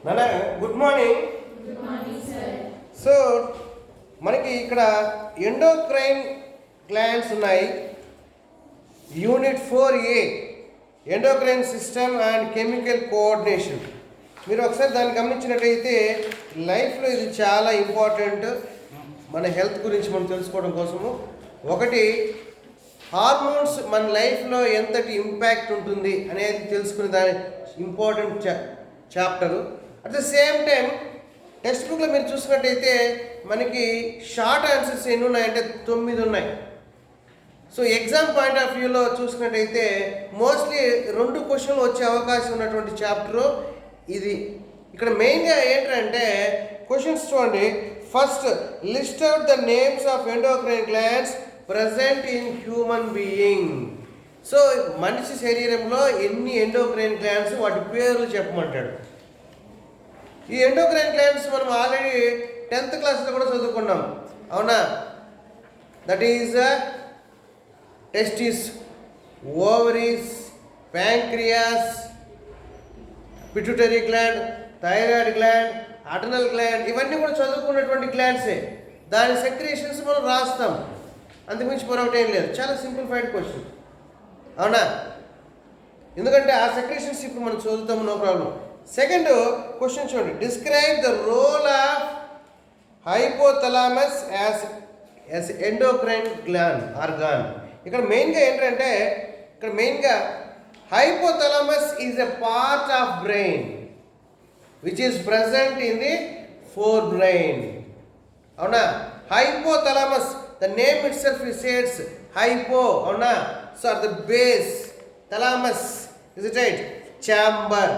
నాన్న good morning. So మనకి ఇక్కడ ఎండోక్రైన్ గ్లాండ్స్ ఉన్నాయి. Unit 4A endocrine system and chemical coordination. మీరు ఒకసారి దాన్ని గమనించినట్లయితే లైఫ్లో ఇది చాలా ఇంపార్టెంట్. మన హెల్త్ గురించి మనం తెలుసుకోవడం కోసము ఒకటి హార్మోన్స్ మన లైఫ్లో ఎంతటి ఇంపాక్ట్ ఉంటుంది అనేది తెలుసుకునే దాని important chapter. At the same time text బుక్లో మీరు చూసినట్టయితే మనకి షార్ట్ ఆన్సర్స్ ఎన్ని ఉన్నాయంటే 9 ఉన్నాయి. సో ఎగ్జామ్ పాయింట్ ఆఫ్ వ్యూలో చూసుకున్నట్టయితే మోస్ట్లీ 2 క్వశ్చన్లు వచ్చే అవకాశం ఉన్నటువంటి చాప్టరు ఇది. ఇక్కడ మెయిన్గా ఏంటంటే క్వశ్చన్స్ చూడండి. First, list out the names of endocrine glands present in human being. So మనిషి శరీరంలో ఎన్ని ఎండోక్రైన్ గ్లాండ్స్ వాటి పేర్లు చెప్పమంటాడు. ఈ ఎండోక్రైన్ గ్లాండ్స్ మనం ఆల్రెడీ 10th క్లాస్లో కూడా చదువుకున్నాం, అవునా? That is testis, ovaries, pancreas, pituitary gland, thyroid gland, adrenal gland, ఇవన్నీ కూడా చదువుకున్నటువంటి గ్లాండ్సే. దాని సెక్రేషన్స్ మనం రాస్తాం, అంతకుమించి మరొకటి ఏం లేదు. చాలా సింప్లిఫైడ్ క్వశ్చన్, అవునా? ఎందుకంటే ఆ సెక్రేషన్స్ ఇప్పుడు మనం చదువుతాము, నో ప్రాబ్లం. సెకండ్ క్వశ్చన్ చూడండి. Describe the role of hypothalamus as endocrine gland organ. ఇక్కడ మెయిన్గా ఏంటంటే hypothalamus is a part of brain which is present in the forebrain, అవునా? Hypothalamus, the name itself says hypo, అవునా? So at the base, thalamus is it right, chamber.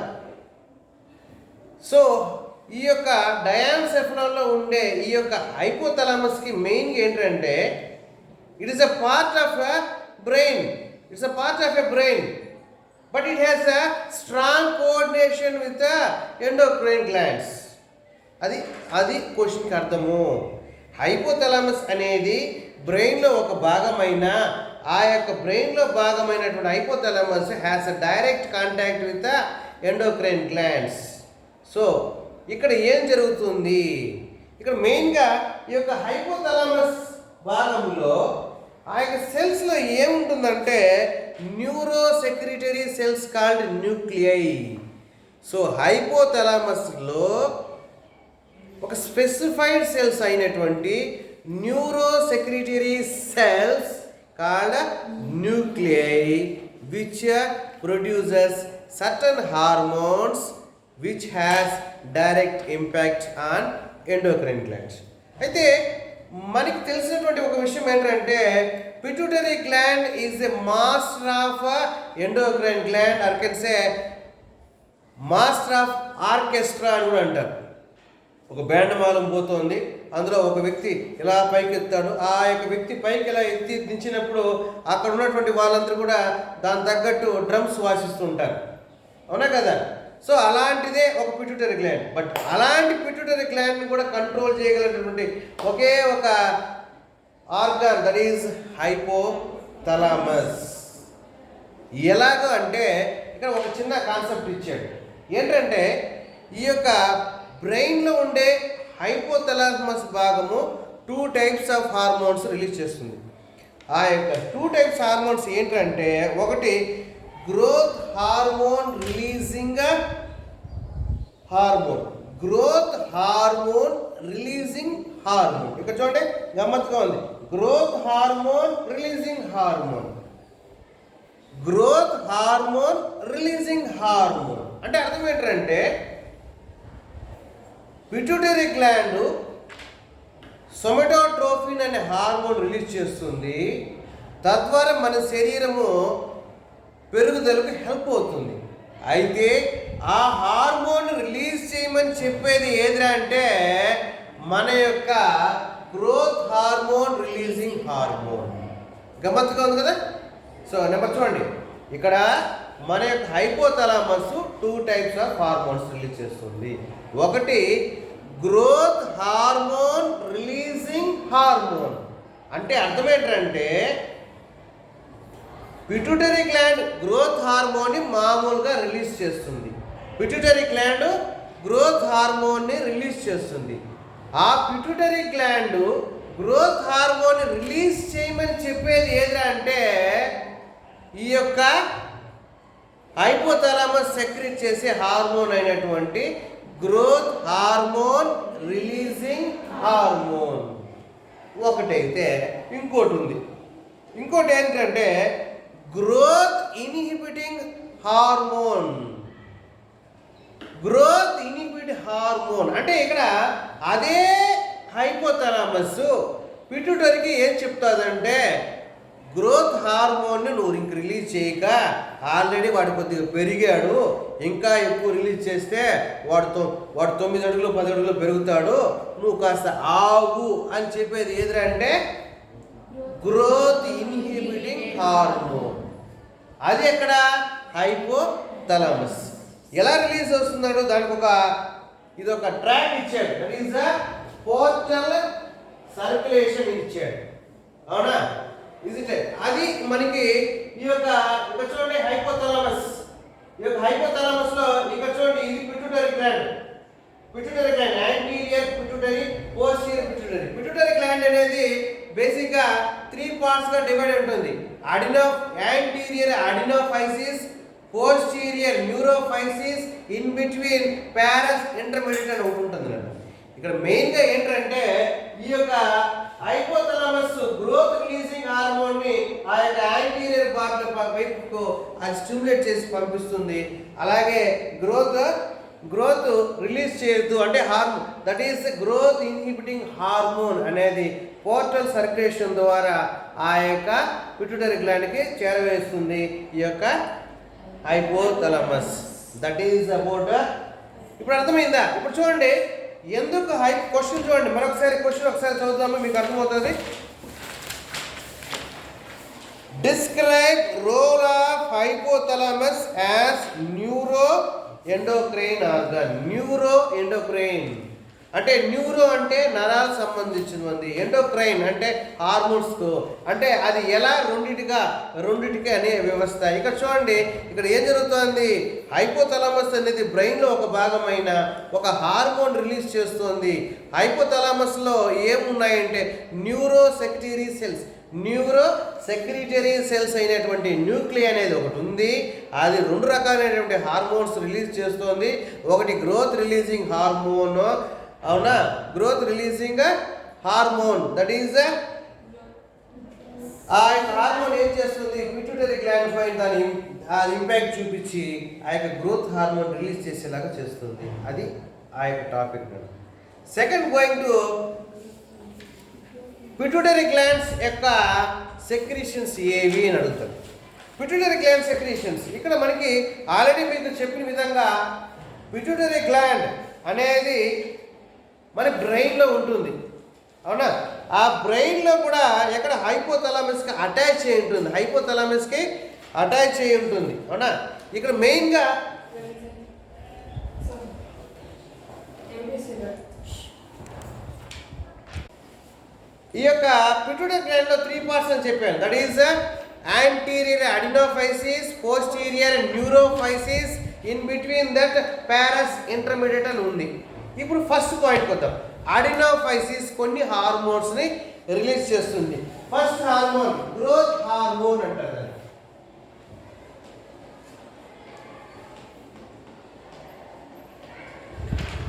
సో ఈ యొక్క డయాన్సెఫలాన్లో ఉండే ఈ యొక్క హైపోథలామస్కి మెయిన్గా ఏంటంటే it is a part of a brain, it's a part of a brain, but it has a strong coordination with endocrine glands. అది క్వశ్చన్కి అర్థము. హైపోథలామస్ అనేది బ్రెయిన్లో ఒక భాగమైన ఆ యొక్క బ్రెయిన్లో భాగమైనటువంటి hypothalamus has a direct contact with the endocrine glands. So ఇక్కడ ఏం జరుగుతుంది? ఇక్కడ మెయిన్గా ఈ యొక్క హైపోథలామస్ భాగంలో ఆ యొక్క సెల్స్లో ఏముంటుందంటే neurosecretory cells called nuclei. So హైపోథలామస్లో ఒక స్పెసిఫైడ్ సెల్స్ అయినటువంటి neurosecretory cells called nuclei which produces certain hormones which has direct impact on endocrine glands. అయితే మనకి తెలిసినటువంటి ఒక విషయం ఏంటంటే pituitary gland is a master of endocrine gland, are can say master of orchestra అని కూడా అంటారు. ఒక బ్యాండ్ మాలం పోతుంది, అందులో ఒక వ్యక్తి ఇలా పైకి ఎత్తాడు. ఆ యొక్క వ్యక్తి పైకి ఇలా ఎత్తి దించినప్పుడు అక్కడ ఉన్నటువంటి వాళ్ళందరూ కూడా దాని తగ్గట్టు డ్రమ్స్ వాసిస్తుంటారు, అవునా కదా? సో అలాంటిదే ఒక పిట్యూటరీ గ్లాండ్. బట్ అలాంటి పిట్యూటరీ గ్లాండ్ని కూడా కంట్రోల్ చేయగలిగినటువంటి ఒకే ఒక ఆర్గాన్, దట్ ఈజ్ హైపోథలామస్. ఎలాగో అంటే ఇక్కడ ఒక చిన్న కాన్సెప్ట్ ఇచ్చాడు. ఏంటంటే ఈ యొక్క బ్రెయిన్లో ఉండే హైపోథలామస్ భాగము 2 టైప్స్ ఆఫ్ హార్మోన్స్ రిలీజ్ చేస్తుంది. ఆ యొక్క 2 టైప్స్ హార్మోన్స్ ఏంటంటే ఒకటి growth hormone releasing hormone, growth hormone releasing hormone. ఇక్కడ చూడండి, గమ్మత్తుగా ఉంది. Growth hormone releasing hormone, growth hormone releasing hormone అంటే అర్థం ఏంటంటే పిట్యూటరీ గ్లాండ్ సొమాటోట్రోపిన్ అనే హార్మోన్ రిలీజ్ చేస్తుంది. తద్వారా మన శరీరము పెరుగుదలకు హెల్ప్ అవుతుంది. అయితే ఆ హార్మోన్ రిలీజ్ చేయమని చెప్పేది ఏదిరా అంటే మన యొక్క గ్రోత్ హార్మోన్ రిలీజింగ్ హార్మోన్. గమ్మత్తుగా ఉంది కదా? సో నెంబర్ చూడండి, ఇక్కడ మన యొక్క hypothalamus 2 types of hormones release చేస్తుంది. ఒకటి గ్రోత్ హార్మోన్ రిలీజింగ్ హార్మోన్ అంటే అర్థం ఏంటంటే పిట్యూటరీ గ్లాండ్ గ్రోత్ హార్మోన్ని మామూలుగా రిలీజ్ చేస్తుంది. పిట్యూటరీ గ్లాండ్ గ్రోత్ హార్మోన్ని రిలీజ్ చేస్తుంది. ఆ pituitary gland growth hormone release చేయమని చెప్పేది ఏదిరా అంటే ఈ యొక్క హైపోథాలమస్ సెక్రెట్ చేసే హార్మోన్ అయినటువంటి గ్రోత్ హార్మోన్ రిలీజింగ్ హార్మోన్ ఒకటైతే, ఇంకోటి ఉంది. ఇంకోటి ఏంటంటే growth inhibiting hormone. Growth inhibit hormone అంటే ఇక్కడ అదే హైపోథాలమస్ పిట్యూటరీకి ఏం చెప్తాదంటే గ్రోత్ హార్మోన్ని నువ్వు ఇంక రిలీజ్ చేయక, ఆల్రెడీ వాడు కొద్దిగా పెరిగాడు, ఇంకా ఎక్కువ రిలీజ్ చేస్తే వాడు 9 అడుగులు 10 అడుగులు పెరుగుతాడు, నువ్వు కాస్త ఆగు అని చెప్పేది ఏదంటే గ్రోత్ ఇన్హిబిటింగ్ హార్మోన్. అది ఎక్కడ హైపోథాలమస్. ఎలా రిలీజ్ వస్తున్నాడు దానికి ఇది ఒక ట్రాక్ ఇచ్చాడు. That is the portal circulation ఇచ్చాడు. అవునా? అది మనకి ఈ యొక్క ఇక్కడ చూడండి హైపోథాలమస్. ఈ యొక్క హైపోథాలమస్ లో ఇక్కడ చూడండి ఇది pituitary gland. Pituitary gland anterior pituitary, posterior pituitary. Pituitary gland అనేది బేసిక్ గా 3 పార్ట్స్ గా డివైడ్ ఉంటుంది. Anterior adenohypophysis, posterior neurohypophysis, in between pars intermediate అని ఒకటి ఉంటుంది. ఇక్కడ మెయిన్ గా ఏంటంటే ఈ యొక్క హైపోథాలమస్ గ్రోత్ రిలీజింగ్ హార్మోన్ ని ఆ యొక్క యాంటీరియర్ పార్ట్ వైపుకు అది స్టిమ్యులేట్ చేసి పంపిస్తుంది. అలాగే గ్రోత్ రిలీజ్ చేయొద్దు అంటే hormone, that is growth inhibiting hormone అనేది పోర్టల్ సర్క్యులేషన్ ద్వారా ఆ యొక్క పిట్యూటరీ గ్లాండ్కి చేరవేస్తుంది ఈ యొక్క హైపోథాలమస్. That is about. ఇప్పుడు అర్థమైందా? ఇప్పుడు చూడండి ఎందుకు క్వశ్చన్ చూడండి, మరొకసారి క్వశ్చన్ ఒకసారి చదువుతాము, మీకు అర్థమవుతుంది. Describe role of hypothalamus as neuro endocrine organ. Neuro endocrine అంటే న్యూరో అంటే నరాలకు సంబంధించినది, ఎండోక్రైన్ అంటే హార్మోన్స్తో, అంటే అది ఎలా రెండిటికి అనే వ్యవస్థ. ఇక్కడ చూడండి ఇక్కడ ఏం జరుగుతుంది, హైపోథాలమస్ అనేది బ్రెయిన్లో ఒక భాగమైన ఒక హార్మోన్ రిలీజ్ చేస్తుంది. హైపోథాలమస్లో ఏమున్నాయంటే న్యూరో సెక్రిటరీ సెల్స్ అయినటువంటి న్యూక్లియై అనేది ఒకటి ఉంది. అది 2 రకాలైనటువంటి హార్మోన్స్ రిలీజ్ చేస్తుంది. ఒకటి గ్రోత్ రిలీజింగ్ హార్మోన్, అవునా, growth releasing hormone. That is ఆ హార్మోన్ ఏం చేస్తుంది, పిట్యూటరీ గ్లాండ్ పైన దాని ఇంపాక్ట్ చూపించి ఆ యొక్క గ్రోత్ హార్మోన్ రిలీజ్ చేసేలాగా చేస్తుంది. అది ఆ యొక్క topic. Second going to pituitary glands యొక్క సెక్రీషన్స్ ఏవి అని అడుగుతారు. పిట్యూటరీ గ్లాండ్ సెక్రీషన్స్ ఇక్కడ మనకి ఆల్రెడీ మీకు చెప్పిన విధంగా పిట్యూటరీ గ్లాండ్ అనేది మన బ్రెయిన్లో ఉంటుంది. అవునా? ఆ బ్రెయిన్లో కూడా ఎక్కడ హైపోథాలమస్కి అటాచ్ అయి ఉంటుంది. హైపోథాలమస్కి అటాచ్ అయి ఉంటుంది. అవునా? ఇక్కడ మెయిన్గా ఈ యొక్క పిట్యూటరీ గ్లాండ్లో 3 పార్ట్స్ అని చెప్పాను. That is anterior adenohypophysis, posterior neurohypophysis, in between that pars intermediate అని ఉంది. ఇప్పుడు ఫస్ట్ పాయింట్కి వద్దాం. అడినోఫైసిస్ కొన్ని హార్మోన్స్ని రిలీజ్ చేస్తుంది. ఫస్ట్ హార్మోన్ గ్రోత్ హార్మోన్ అంటారు.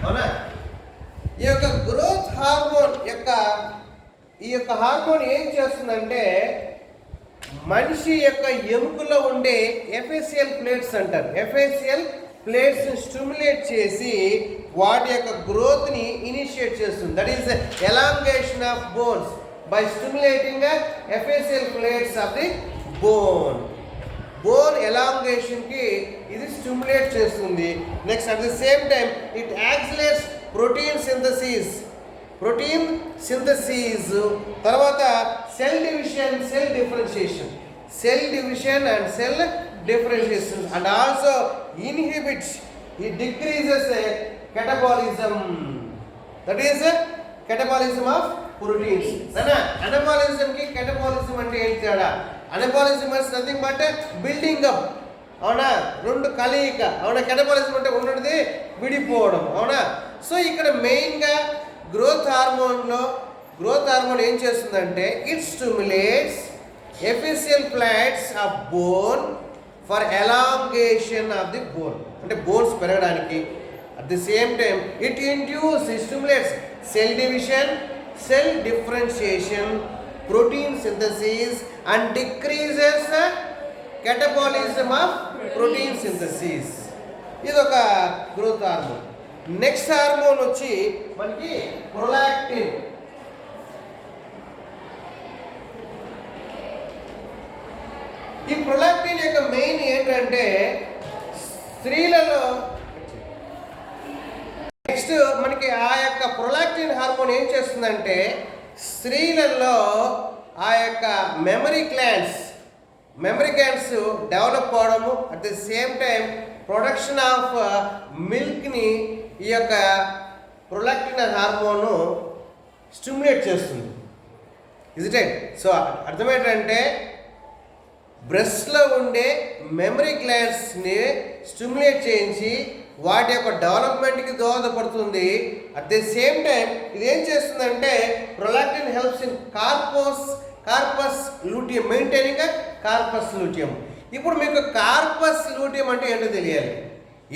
అవునా? ఈ యొక్క గ్రోత్ హార్మోన్ ఈ యొక్క హార్మోన్ ఏం చేస్తుందంటే మనిషి యొక్క ఎముకలో ఉండే ఎఫెసియల్ ప్లేట్స్ అంటారు. ఎఫెసియల్ ప్లేట్స్ స్టిమ్యులేట్ చేసి వాటి యొక్క గ్రోత్ని ఇనిషియేట్ చేస్తుంది. That is elongation of bones by stimulating epiphyseal plates of the bone ఎలాంగేషన్కి ఇది స్టిమ్యులేట్ చేస్తుంది. Next at the same time it accelerates protein synthesis, తర్వాత cell division and cell differentiation and also inhibits, it decreases catabolism. That is catabolism of proteins. Anabolism ki catabolism ante em teda. Anabolism is nothing but building up అవునా, రెండు కలయిక, అవునా, catabolism అంటే ఉన్నది విడిపోవడం, అవునా. So ఇక్కడ మెయిన్గా గ్రోత్ హార్మోన్ ఏం చేస్తుందంటే it stimulates epiphyseal plants of bone for elongation of the bone, అంటే బోన్స్ పెరగడానికి. At the same time it stimulates cell division, cell differentiation, protein synthesis and decreases catabolism of protein synthesis. ఇది ఒక growth hormone. Next hormone వచ్చి మనకి prolactin. ఈ prolactin యొక్క main ఏంటంటే స్త్రీలలో నెక్స్ట్ మనకి ఆ యొక్క ప్రొలాక్టిన్ హార్మోన్ ఏం చేస్తుందంటే స్త్రీలలో ఆ యొక్క మెమరీ గ్లాండ్స్ డెవలప్ అవడము, at the same time production of మిల్క్ని ఈ యొక్క ప్రొలాక్టిన్ హార్మోను స్టిమ్యులేట్ చేస్తుంది. Is it? సో అర్థమేంటంటే బ్రెస్ట్లో ఉండే మెమరీ గ్లాండ్స్ని స్టిమ్యులేట్ చేయించి వాటి యొక్క డెవలప్మెంట్కి దోహదపడుతుంది. అట్ ది సేమ్ టైం ఇది ఏం చేస్తుందంటే prolactin helps in corpus luteum, maintaining corpus luteum. ఇప్పుడు మీకు కార్పస్ లూటియం అంటే ఏంటో తెలియాలి.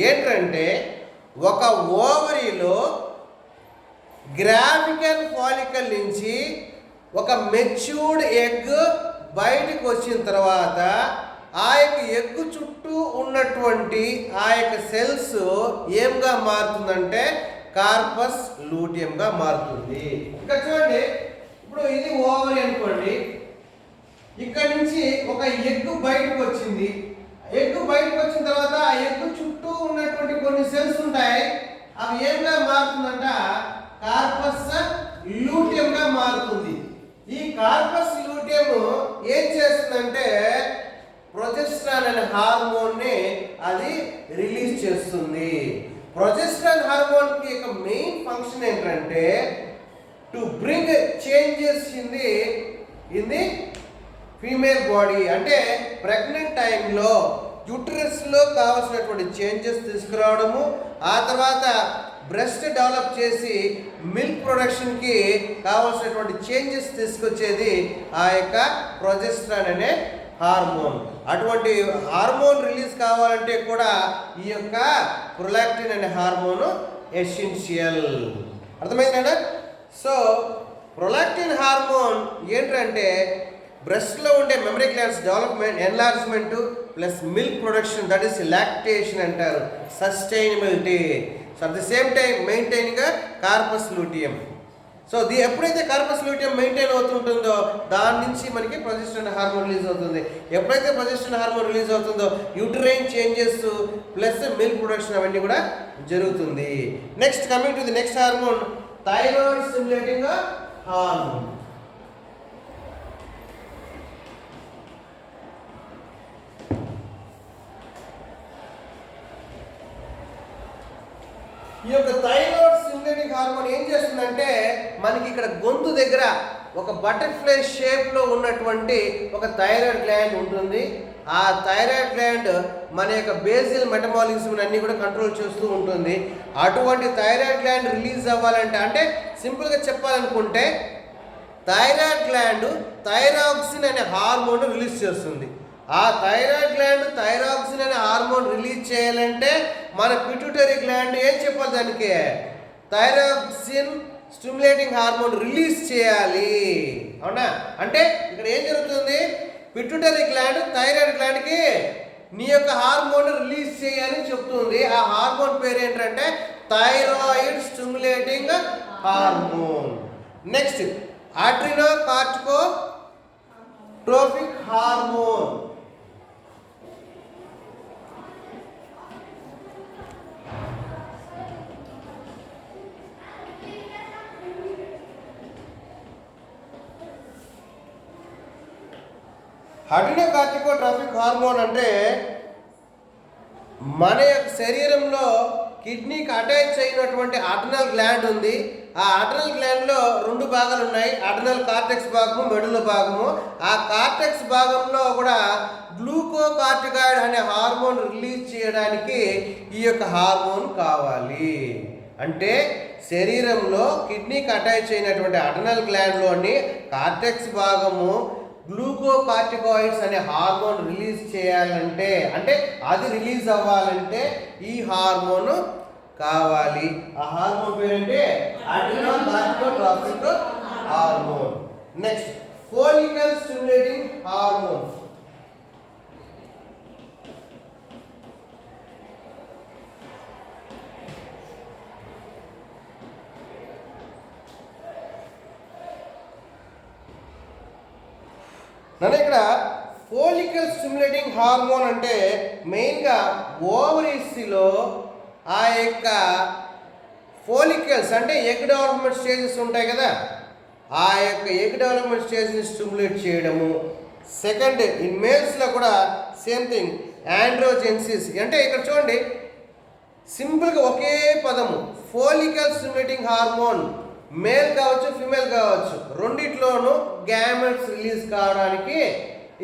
ఏంటంటే ఒక ఓవరీలో గ్రాఫికల్ ఫాలికల్ నుంచి ఒక మెచ్యూర్డ్ ఎగ్ బయటకు వచ్చిన తర్వాత ఆ యొక్క ఎగ్ చుట్టూ ఉన్నటువంటి ఆ యొక్క సెల్స్ ఏంగా మారుతుందంటే కార్పస్ లూటియంగా మారుతుంది. ఇక్కడ చూడండి, ఇప్పుడు ఇది ఓవరీ అనుకోండి, ఇక్కడ నుంచి ఒక ఎగ్ బయటకు వచ్చింది. ఎగ్ బయటకు వచ్చిన తర్వాత ఆ ఎగ్ చుట్టూ ఉన్నటువంటి కొన్ని సెల్స్ ఉంటాయి, అవి ఏంగా మారుతుందంట కార్పస్ లూటియంగా మారుతుంది. ఈ కార్పస్ లూటియం ఏం చేస్తుందంటే ప్రొజెస్ట్రాన్ అనే హార్మోన్ని అది రిలీజ్ చేస్తుంది. ప్రొజెస్ట్రాన్ హార్మోన్కి యొక్క మెయిన్ ఫంక్షన్ ఏంటంటే to bring changes in the female body, అంటే ప్రెగ్నెంట్ టైంలో యూటరస్లో కావాల్సినటువంటి చేంజెస్ తీసుకురావడము, ఆ తర్వాత బ్రెస్ట్ డెవలప్ చేసి మిల్క్ ప్రొడక్షన్కి కావాల్సినటువంటి చేంజెస్ తీసుకొచ్చేది ఆ యొక్క ప్రొజెస్ట్రాన్ అనే హార్మోన్. అటువంటి హార్మోన్ రిలీజ్ కావాలంటే కూడా ఈ యొక్క ప్రొలాక్టిన్ అనే హార్మోన్ ఎసెన్షియల్. అర్థమైందా? సో ప్రొలాక్టిన్ హార్మోన్ ఏంటంటే బ్రెస్ట్లో ఉండే mammary glands development, enlargement plus milk production, that is lactation అంటారు, sustainability. So at the same time maintaining corpus luteum. So ఎప్పుడైతే కార్పస్ లూటియం మెయింటైన్ అవుతుంటుందో దాని నుంచి మనకి ప్రొజెస్ట్రాన్ హార్మోన్ రిలీజ్ అవుతుంది. ఎప్పుడైతే ప్రొజెస్ట్రాన్ హార్మోన్ రిలీజ్ అవుతుందో uterine changes plus milk production అవన్నీ కూడా జరుగుతుంది. Next coming to the next hormone, thyroid stimulating hormone. ఈ యొక్క థైరాయిడ్ స్టిమ్యులేటింగ్ హార్మోన్ ఏం చేస్తుందంటే మనకి ఇక్కడ గొంతు దగ్గర ఒక బటర్ఫ్లై షేప్లో ఉన్నటువంటి ఒక థైరాయిడ్ గ్లాండ్ ఉంటుంది. ఆ థైరాయిడ్ గ్లాండ్ మన యొక్క బేసిల్ మెటబాలిజం అన్నీ కూడా కంట్రోల్ చేస్తూ ఉంటుంది. అటువంటి థైరాయిడ్ గ్లాండ్ రిలీజ్ అవ్వాలంటే, అంటే సింపుల్గా చెప్పాలనుకుంటే థైరాయిడ్ గ్లాండ్ థైరాక్సిన్ అనే హార్మోన్ రిలీజ్ చేస్తుంది. ఆ థైరాయిడ్ గ్లాండ్ థైరాక్సిన్ అనే హార్మోన్ రిలీజ్ చేయాలంటే మన పిట్యూటరీ గ్లాండ్ ఏం చెప్పాలి, దానికి థైరాక్సిన్ స్టిమ్యులేటింగ్ హార్మోన్ రిలీజ్ చేయాలి. అవునా? అంటే ఇక్కడ ఏం జరుగుతుంది, పిట్యూటరీ గ్లాండ్ థైరాయిడ్ గ్లాండ్కి నీ యొక్క హార్మోన్ రిలీజ్ చేయాలని చెప్తుంది. ఆ హార్మోన్ పేరు ఏంటంటే thyroid stimulating hormone. Next adrenocorticotropic hormone. Adrenocorticotropic hormone అంటే మన యొక్క శరీరంలో కిడ్నీకి అటాచ్ అయినటువంటి అడ్రినల్ గ్లాండ్ ఉంది. ఆ అడ్రినల్ గ్లాండ్లో 2 భాగాలు ఉన్నాయి, అడ్రినల్ కార్టెక్స్ భాగము, మెడుల భాగము. ఆ కార్టెక్స్ భాగంలో కూడా గ్లూకోకార్టికాయిడ్ అనే హార్మోన్ రిలీజ్ చేయడానికి ఈ యొక్క హార్మోన్ కావాలి. అంటే శరీరంలో కిడ్నీకి అటాచ్ అయినటువంటి అడ్రినల్ గ్లాండ్లోని కార్టెక్స్ భాగము గ్లూకోకార్టికాయిడ్స్ అనే హార్మోన్ రిలీజ్ చేయాలంటే, అంటే అది రిలీజ్ అవ్వాలంటే ఈ హార్మోన్ కావాలి. ఆ హార్మోన్ పేరంటే adrenal corticotropic hormone. Next follicle stimulating hormone. నన్ను ఇక్కడ ఫోలికల్ స్టిమ్యులేటింగ్ హార్మోన్ అంటే మెయిన్గా ఓవరీస్లో ఆ యొక్క ఫోలికల్స్ అంటే ఎగ్ డెవలప్మెంట్ స్టేజెస్ ఉంటాయి కదా, ఆ యొక్క ఎగ్ డెవలప్మెంట్ స్టేజ్ని స్టిమ్యులేట్ చేయడము. సెకండ్ ఇన్ మేల్స్లో కూడా సేమ్ థింగ్ ఆండ్రోజెన్సిస్. అంటే ఇక్కడ చూడండి సింపుల్గా ఒకే పదము ఫోలికల్ స్టిమ్యులేటింగ్ హార్మోన్. మేల్ కావచ్చు, ఫిమేల్ కావచ్చు, రెండిట్లోనూ గ్యామెట్స్ రిలీజ్ కావడానికి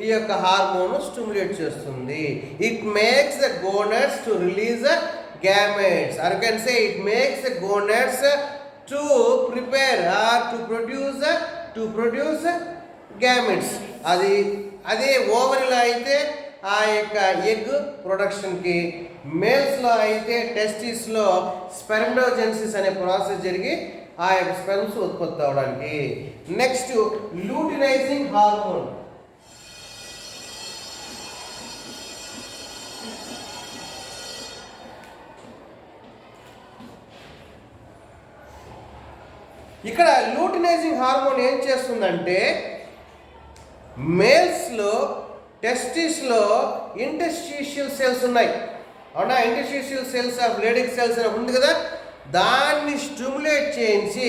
ఈ యొక్క హార్మోన్ స్టిమ్యులేట్ చేస్తుంది. It makes the gonads to release gametes, or you can say it makes the gonads to prepare or to produce gametes. అదే ఓవరీలో అయితే ఆ యొక్క ఎగ్ ప్రొడక్షన్కి, మేల్స్లో అయితే టెస్టిస్లో స్పెర్మటోజెన్సిస్ అనే ప్రాసెస్ జరిగి ఆ యొక్క స్పెర్మ్స్ ఉత్పత్తి అవడానికి. Next luteinizing hormone. ఇక్కడ లూటినైజింగ్ హార్మోన్ ఏం చేస్తుందంటే మేల్స్లో టెస్టిస్లో ఇంటర్స్టిషియల్ సెల్స్ ఉన్నాయి, అవునా? ఇంటర్స్టిషియల్ సెల్స్ ఆఫ్ లేడిక్ సెల్స్ అని ఉంది కదా, దాన్ని స్టిమ్యులేట్ చేయించి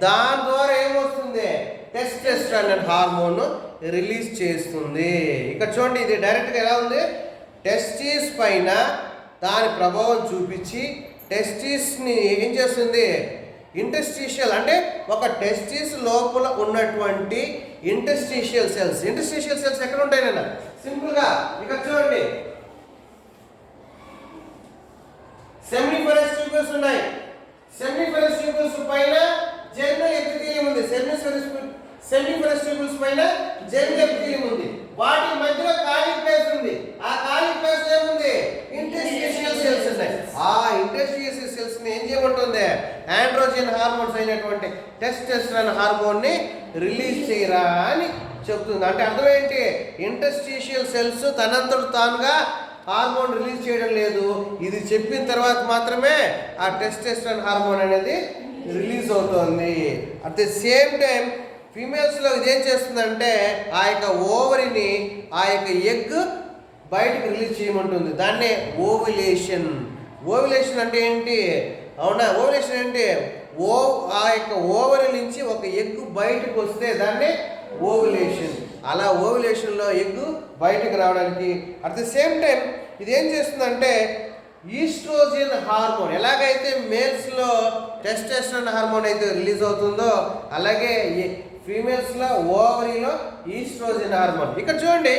దాని ద్వారా ఏమొస్తుంది, టెస్టోస్టెరాన్ అనే హార్మోన్ రిలీజ్ చేస్తుంది. ఇక్కడ చూడండి, ఇది డైరెక్ట్గా ఎలా ఉంది, టెస్టిస్ పైన దాని ప్రభావం చూపించి టెస్టిస్ని ఏం చేస్తుంది, ఇంటర్స్టిషియల్ అంటే ఒక టెస్టిస్ లోపల ఉన్నటువంటి ఇంటర్స్టిషియల్ సెల్స్. ఇంటర్స్టిషియల్ సెల్స్ ఎక్కడ ఉంటాయి నాన్న? సింపుల్గా ఇక్కడ చూడండి, సెమినిఫెరస్ ట్యూబుల్స్ ఉన్నాయి. సెమినిఫెరస్ ట్యూబుల్స్ పైన జెర్మినల్ ఎపిథీలియం ఉంది. సెమినిఫెరస్ ట్యూబుల్స్ పైన జెర్మినల్ ఎపిథీలియం ఉంది. వాటి మధ్యలో ఖాళీ ప్లేస్ ఉంది. ఆ ఖాళీ ప్లేస్ ఏముంది, ఇంటర్స్టిషియల్ సెల్స్ ఉన్నాయి. ఆ ఇంటర్స్టిషియల్ సెల్స్ ని ఏం చేయమంటుంది, ఆండ్రోజన్ హార్మోన్స్ అయినటువంటి టెస్టోస్టెరాన్ హార్మోన్ ని రిలీజ్ చేయరా అని చెప్తుంది. అంటే అర్థం ఏంటి, ఇంటర్స్టిషియల్ సెల్స్ తనంతట తానుగా హార్మోన్ రిలీజ్ చేయడం లేదు, ఇది చెప్పిన తర్వాత మాత్రమే ఆ టెస్టోస్టెరాన్ హార్మోన్ అనేది రిలీజ్ అవుతుంది. అట్ ది సేమ్ టైం ఫీమేల్స్లో ఇదేం చేస్తుందంటే ఆ యొక్క ఓవరిని, ఆ యొక్క ఎగ్ బయటకు రిలీజ్ చేయమంటుంది. దాన్నే ఓవ్యులేషన్. ఓవ్యులేషన్ అంటే ఏంటి, అవునా? ఓవ్యులేషన్ అంటే ఆ యొక్క ఓవరి నుంచి ఒక ఎగ్ బయటకు వస్తే దాన్నే ఓవ్యులేషన్. అలా ఓవ్యులేషన్లో ఎగ్ బయటకు రావడానికి అట్ ది సేమ్ టైం ఇది ఏం చేస్తుందంటే ఈస్ట్రోజన్ హార్మోన్, ఎలాగైతే మేల్స్లో టెస్టోస్టెరాన్ హార్మోన్ అయితే రిలీజ్ అవుతుందో అలాగే ఫీమేల్స్లో ఓవరీలో ఈస్ట్రోజన్ హార్మోన్. ఇక్కడ చూడండి,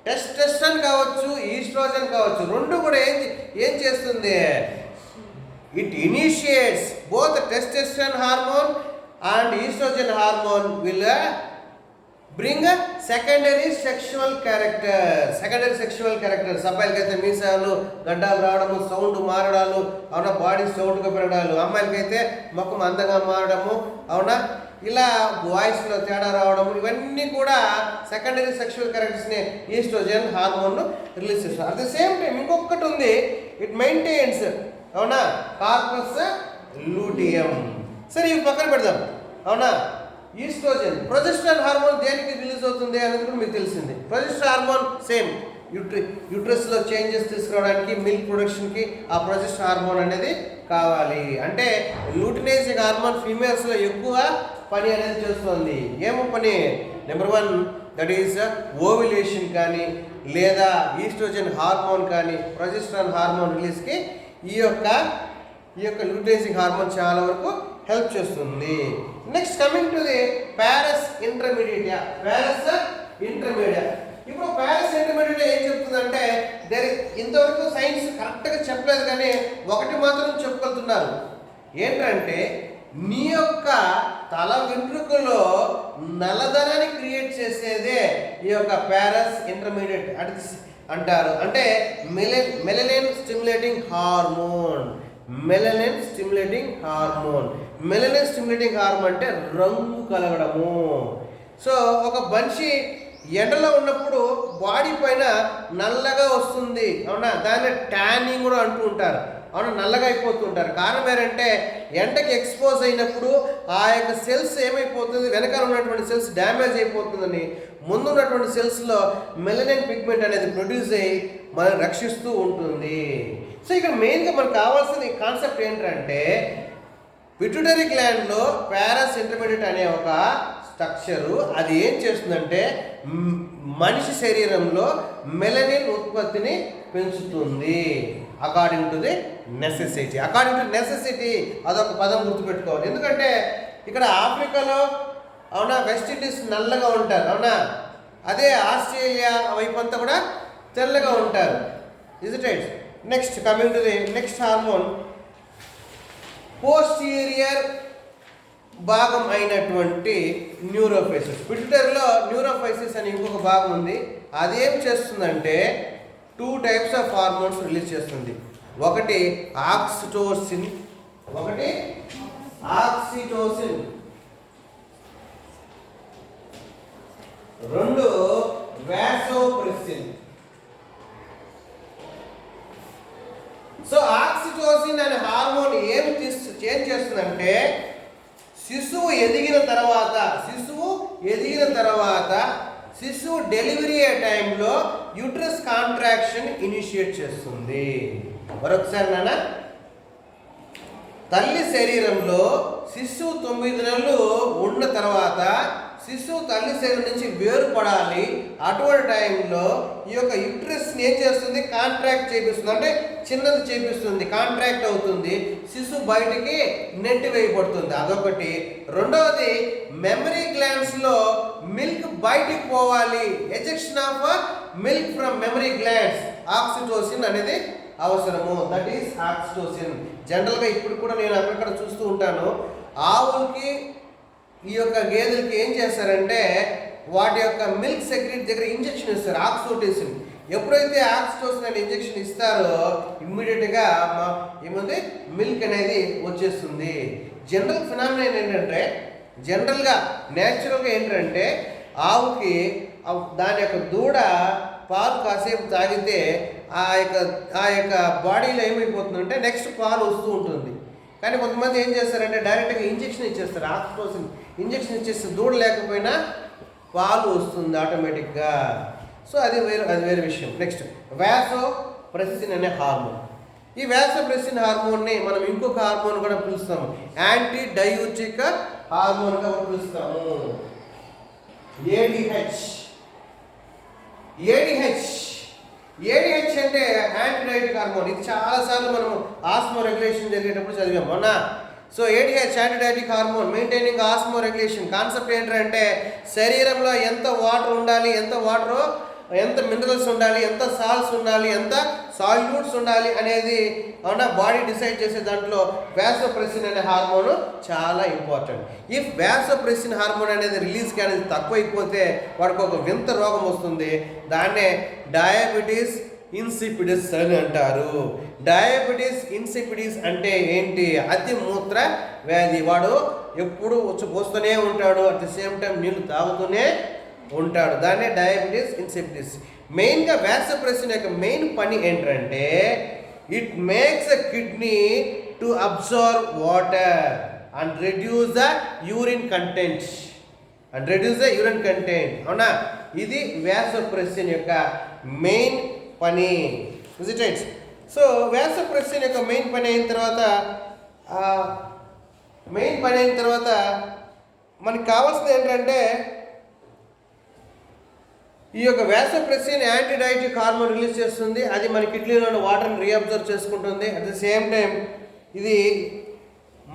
టెస్టోస్టెరాన్ కావచ్చు, ఈస్ట్రోజన్ కావచ్చు, రెండు కూడా ఏం చేస్తుంది, it initiates both testosterone hormone and estrogen hormone will bring secondary sexual characters. అబ్బాయిలకి అయితే మీసాలు గడ్డాలు రావడము, సౌండ్ మారడాలు, అవునా, బాడీ సౌండ్గా పెరగడాలు. అమ్మాయిలకైతే ముఖం అందంగా మారడము, అవునా, ఇలా వాయిస్లో తేడా రావడము, ఇవన్నీ కూడా సెకండరీ సెక్షువల్ క్యారెక్టర్స్ని ఈస్ట్రోజన్ హార్మోన్ రిలీజ్ చేస్తారు. అట్ ది సేమ్ టైం ఇంకొకటి ఉంది, ఇట్ మెయింటైన్స్, అవునా, కార్పస్ లూటియం. సరే ఇవి పక్కన పెడదాం, అవునా. ఈస్ట్రోజన్, ప్రొజెస్టరాన్ హార్మోన్ దేనికి రిలీజ్ అవుతుంది అనేది కూడా మీకు తెలిసింది. ప్రొజెస్టరాన్ హార్మోన్ సేమ్ యూట్రస్లో చేంజెస్ తీసుకురావడానికి, మిల్క్ ప్రొడక్షన్కి ఆ ప్రొజెస్టరాన్ హార్మోన్ అనేది కావాలి. అంటే లూటినైజింగ్ హార్మోన్ ఫీమేల్స్లో ఎక్కువ పని అనేది చేస్తుంది. ఏమో పని, నెంబర్ 1 దట్ ఈస్ ఓవ్యులేషన్ కానీ, లేదా ఈస్ట్రోజన్ హార్మోన్ కానీ, ప్రొజెస్టరాన్ హార్మోన్ రిలీజ్కి ఈ యొక్క ల్యూటైజింగ్ హార్మోన్ చాలా వరకు హెల్ప్ చేస్తుంది. Next coming to the Paras intermediate. ఇప్పుడు పారస్ ఇంటర్మీడియట్ ఏం చెప్తుందంటే ఇంతవరకు సైన్స్ కరెక్ట్గా చెప్పలేదు, కానీ ఒకటి మాత్రం చెప్పగలుగుతున్నారు. ఏంటంటే నీ యొక్క తల వెంట్రుకలో నల్లదనాన్ని క్రియేట్ చేసేదే ఈ యొక్క పారస్ ఇంటర్మీడియట్ అంటారు. అంటే melanin stimulating hormone. Melanin stimulating hormone అంటే రంగు కలగడము. సో ఒక మనిషి ఎండలో ఉన్నప్పుడు బాడీ పైన నల్లగా వస్తుంది, అవునా, దాన్ని ట్యానింగ్ కూడా అంటూ ఉంటారు, అవునా, నల్లగా అయిపోతుంటారు. కారణం ఏంటంటే ఎండకి ఎక్స్పోజ్ అయినప్పుడు ఆ యొక్క సెల్స్ ఏమైపోతుంది, వెనకాల ఉన్నటువంటి సెల్స్ డ్యామేజ్ అయిపోతుందని ముందు ఉన్నటువంటి సెల్స్లో మెలనిన్ పిగ్మెంట్ అనేది ప్రొడ్యూస్ అయ్యి మనం రక్షిస్తూ ఉంటుంది. సో ఇక్కడ మెయిన్గా మనకు కావాల్సిన కాన్సెప్ట్ ఏంటంటే పిట్యూటరీ గ్లాండ్లో పారస్ ఇంటర్మీడియట్ అనే ఒక స్ట్రక్చరు అది ఏం చేస్తుందంటే మనిషి శరీరంలో మెలనిన్ ఉత్పత్తిని పెంచుతుంది. అకార్డింగ్ టు నెసెసిటీ అదొక పదం గుర్తుపెట్టుకోవాలి. ఎందుకంటే ఇక్కడ ఆఫ్రికాలో, అవునా, వెస్ట్ ఇండీస్ నల్లగా ఉంటారు, అవునా, అదే ఆస్ట్రేలియా వైపు అంతా కూడా తెల్లగా ఉంటారు. Is it right? Next coming to the next hormone, posterior భాగం అయినటువంటి న్యూరోఫైసిస్. పిట్యూటరీలో న్యూరోఫైసిస్ అని ఇంకొక భాగం ఉంది. అదేం చేస్తుందంటే 2 టైప్స్ ఆఫ్ హార్మోన్స్ రిలీజ్ చేస్తుంది. ఒకటి ఆక్సిటోసిన్, రెండు వాసోప్రెసిన్. సో ఆక్సిటోసిన్ అనే హార్మోన్ ఏం చేస్తుందంటే శిశువు ఎదిగిన తర్వాత శిశువు డెలివరీ అయ్యే టైంలో యూట్రస్ కాంట్రాక్షన్ ఇనిషియేట్ చేస్తుంది. మరొకసారి నాన్న, తల్లి శరీరంలో శిశువు 9 నెలలు ఉన్న తర్వాత శిశువు తల్లి శరీరం నుంచి వేరుపడాలి. అటువంటి టైంలో ఈ యొక్క యూట్రస్ని ఏం చేస్తుంది, కాంట్రాక్ట్ చేపిస్తుంది, అంటే చిన్నది చేపిస్తుంది, కాంట్రాక్ట్ అవుతుంది, శిశువు బయటికి నెట్టి వేయబడుతుంది. అదొకటి. రెండవది మెమరీ గ్లాండ్స్లో మిల్క్ బయటికి పోవాలి, ejection of milk from memory glands. Oxytocin అనేది అవసరము, దట్ ఈస్ ఆక్సిటోసిన్. జనరల్గా ఇప్పుడు కూడా నేను అక్కడక్కడ చూస్తూ ఉంటాను, ఆవులకి ఈ యొక్క గేదెలకి ఏం చేస్తారంటే వాటి యొక్క మిల్క్ సెక్రెట్ దగ్గర ఇంజెక్షన్ ఇస్తారు, ఆక్సిటోసిన్. ఎప్పుడైతే ఆక్సిటోసిన్ అనే ఇంజెక్షన్ ఇస్తారో ఇమ్మీడియట్గా ఏముంది, మిల్క్ అనేది వచ్చేస్తుంది. జనరల్ ఫినామినా ఏంటంటే న్యాచురల్గా ఏంటంటే ఆవుకి దాని యొక్క దూడ పాలు కాసేపు తాగితే ఆ యొక్క బాడీలో ఏమైపోతుందంటే నెక్స్ట్ పాలు వస్తూ ఉంటుంది. కానీ కొంతమంది ఏం చేస్తారంటే డైరెక్ట్గా ఇంజెక్షన్ ఇచ్చేస్తారు, ఆక్సిటోసిన్ ఇంజెక్షన్ ఇచ్చేస్తే దూడ లేకపోయినా పాలు వస్తుంది ఆటోమేటిక్గా. సో అది వేరే విషయం. నెక్స్ట్ వాసోప్రెసిన్ అనే హార్మోన్. ఈ వాసోప్రెసిన్ హార్మోన్ని మనం ఇంకొక హార్మోన్ కూడా పిలుస్తాము, యాంటీ డయూరిటిక్ హార్మోన్గా పిలుస్తాము, ఏడిహెచ్ అంటే యాంటీడయాటిక్ హార్మోన్. ఇది చాలాసార్లు మనం ఆస్మో రెగ్యులేషన్ జరిగేటప్పుడు చదివాం, అవునా. So ADH antidiuretic hormone maintaining osmoregulation. Concept ఏంటంటే శరీరంలో ఎంత వాటర్ ఉండాలి, ఎంత మినరల్స్ ఉండాలి, ఎంత సాల్ట్స్ ఉండాలి, ఎంత సాల్యూట్స్ ఉండాలి అనేది, అవునా, బాడీ డిసైడ్ చేసే దాంట్లో వాసోప్రెసిన్ అనే హార్మోన్ చాలా ఇంపార్టెంట్. ఈ వాసోప్రెసిన్ హార్మోన్ అనేది రిలీజ్కి అనేది తక్కువైపోతే వాడికి ఒక వింత రోగం వస్తుంది, దాన్నే డయాబెటీస్ ఇన్సిపిడిస్ అని అంటారు. డయాబెటీస్ ఇన్సిపిడిస్ అంటే ఏంటి, అతి మూత్ర వ్యాధి. వాడు ఎప్పుడు పోస్తూనే ఉంటాడు, అట్ ది సేమ్ టైం నీళ్లు తాగుతూనే ఉంటాడు, దాన్నే డయాబెటీస్ ఇన్సిపిడిస్. మెయిన్గా వాసోప్రెసిన్ యొక్క మెయిన్ పని ఏంటంటే it makes the kidney to observe water and reduce the urine content. అవునా, ఇది వాసోప్రెసిన్ యొక్క మెయిన్ పని. విజిటైట్స్. సో వాసోప్రెసిన్ యొక్క మెయిన్ పని అయిన తర్వాత మనకి కావాల్సింది ఏంటంటే ఈ యొక్క vasopressin anti diabetic hormone release చేస్తుంది. అది మన కిడ్నీలోని వాటర్ని రీఅబ్జర్వ్ చేసుకుంటుంది. అట్ ద సేమ్ టైం ఇది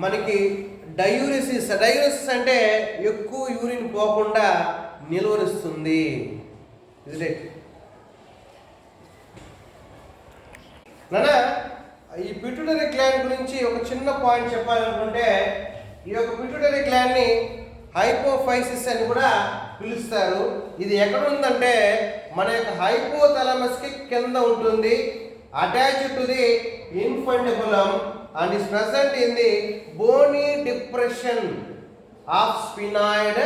మనకి డయూరిసిస్ అంటే ఎక్కువ యూరిన్ పోకుండా నిలువరిస్తుంది. ఇది నానా ఈ పిట్యూటరీ గ్లాండ్ గురించి ఒక చిన్న పాయింట్ చెప్పాలనుకుంటే, ఈ యొక్క పిట్యూటరీ గ్లాండ్ని హైపోఫైసిస్ అని కూడా పిలుస్తారు. ఇది ఎక్కడ ఉందంటే మన యొక్క హైపోథాలమస్కి కింద ఉంటుంది, attached to the infundibulum and is present in the bony depression of sphenoid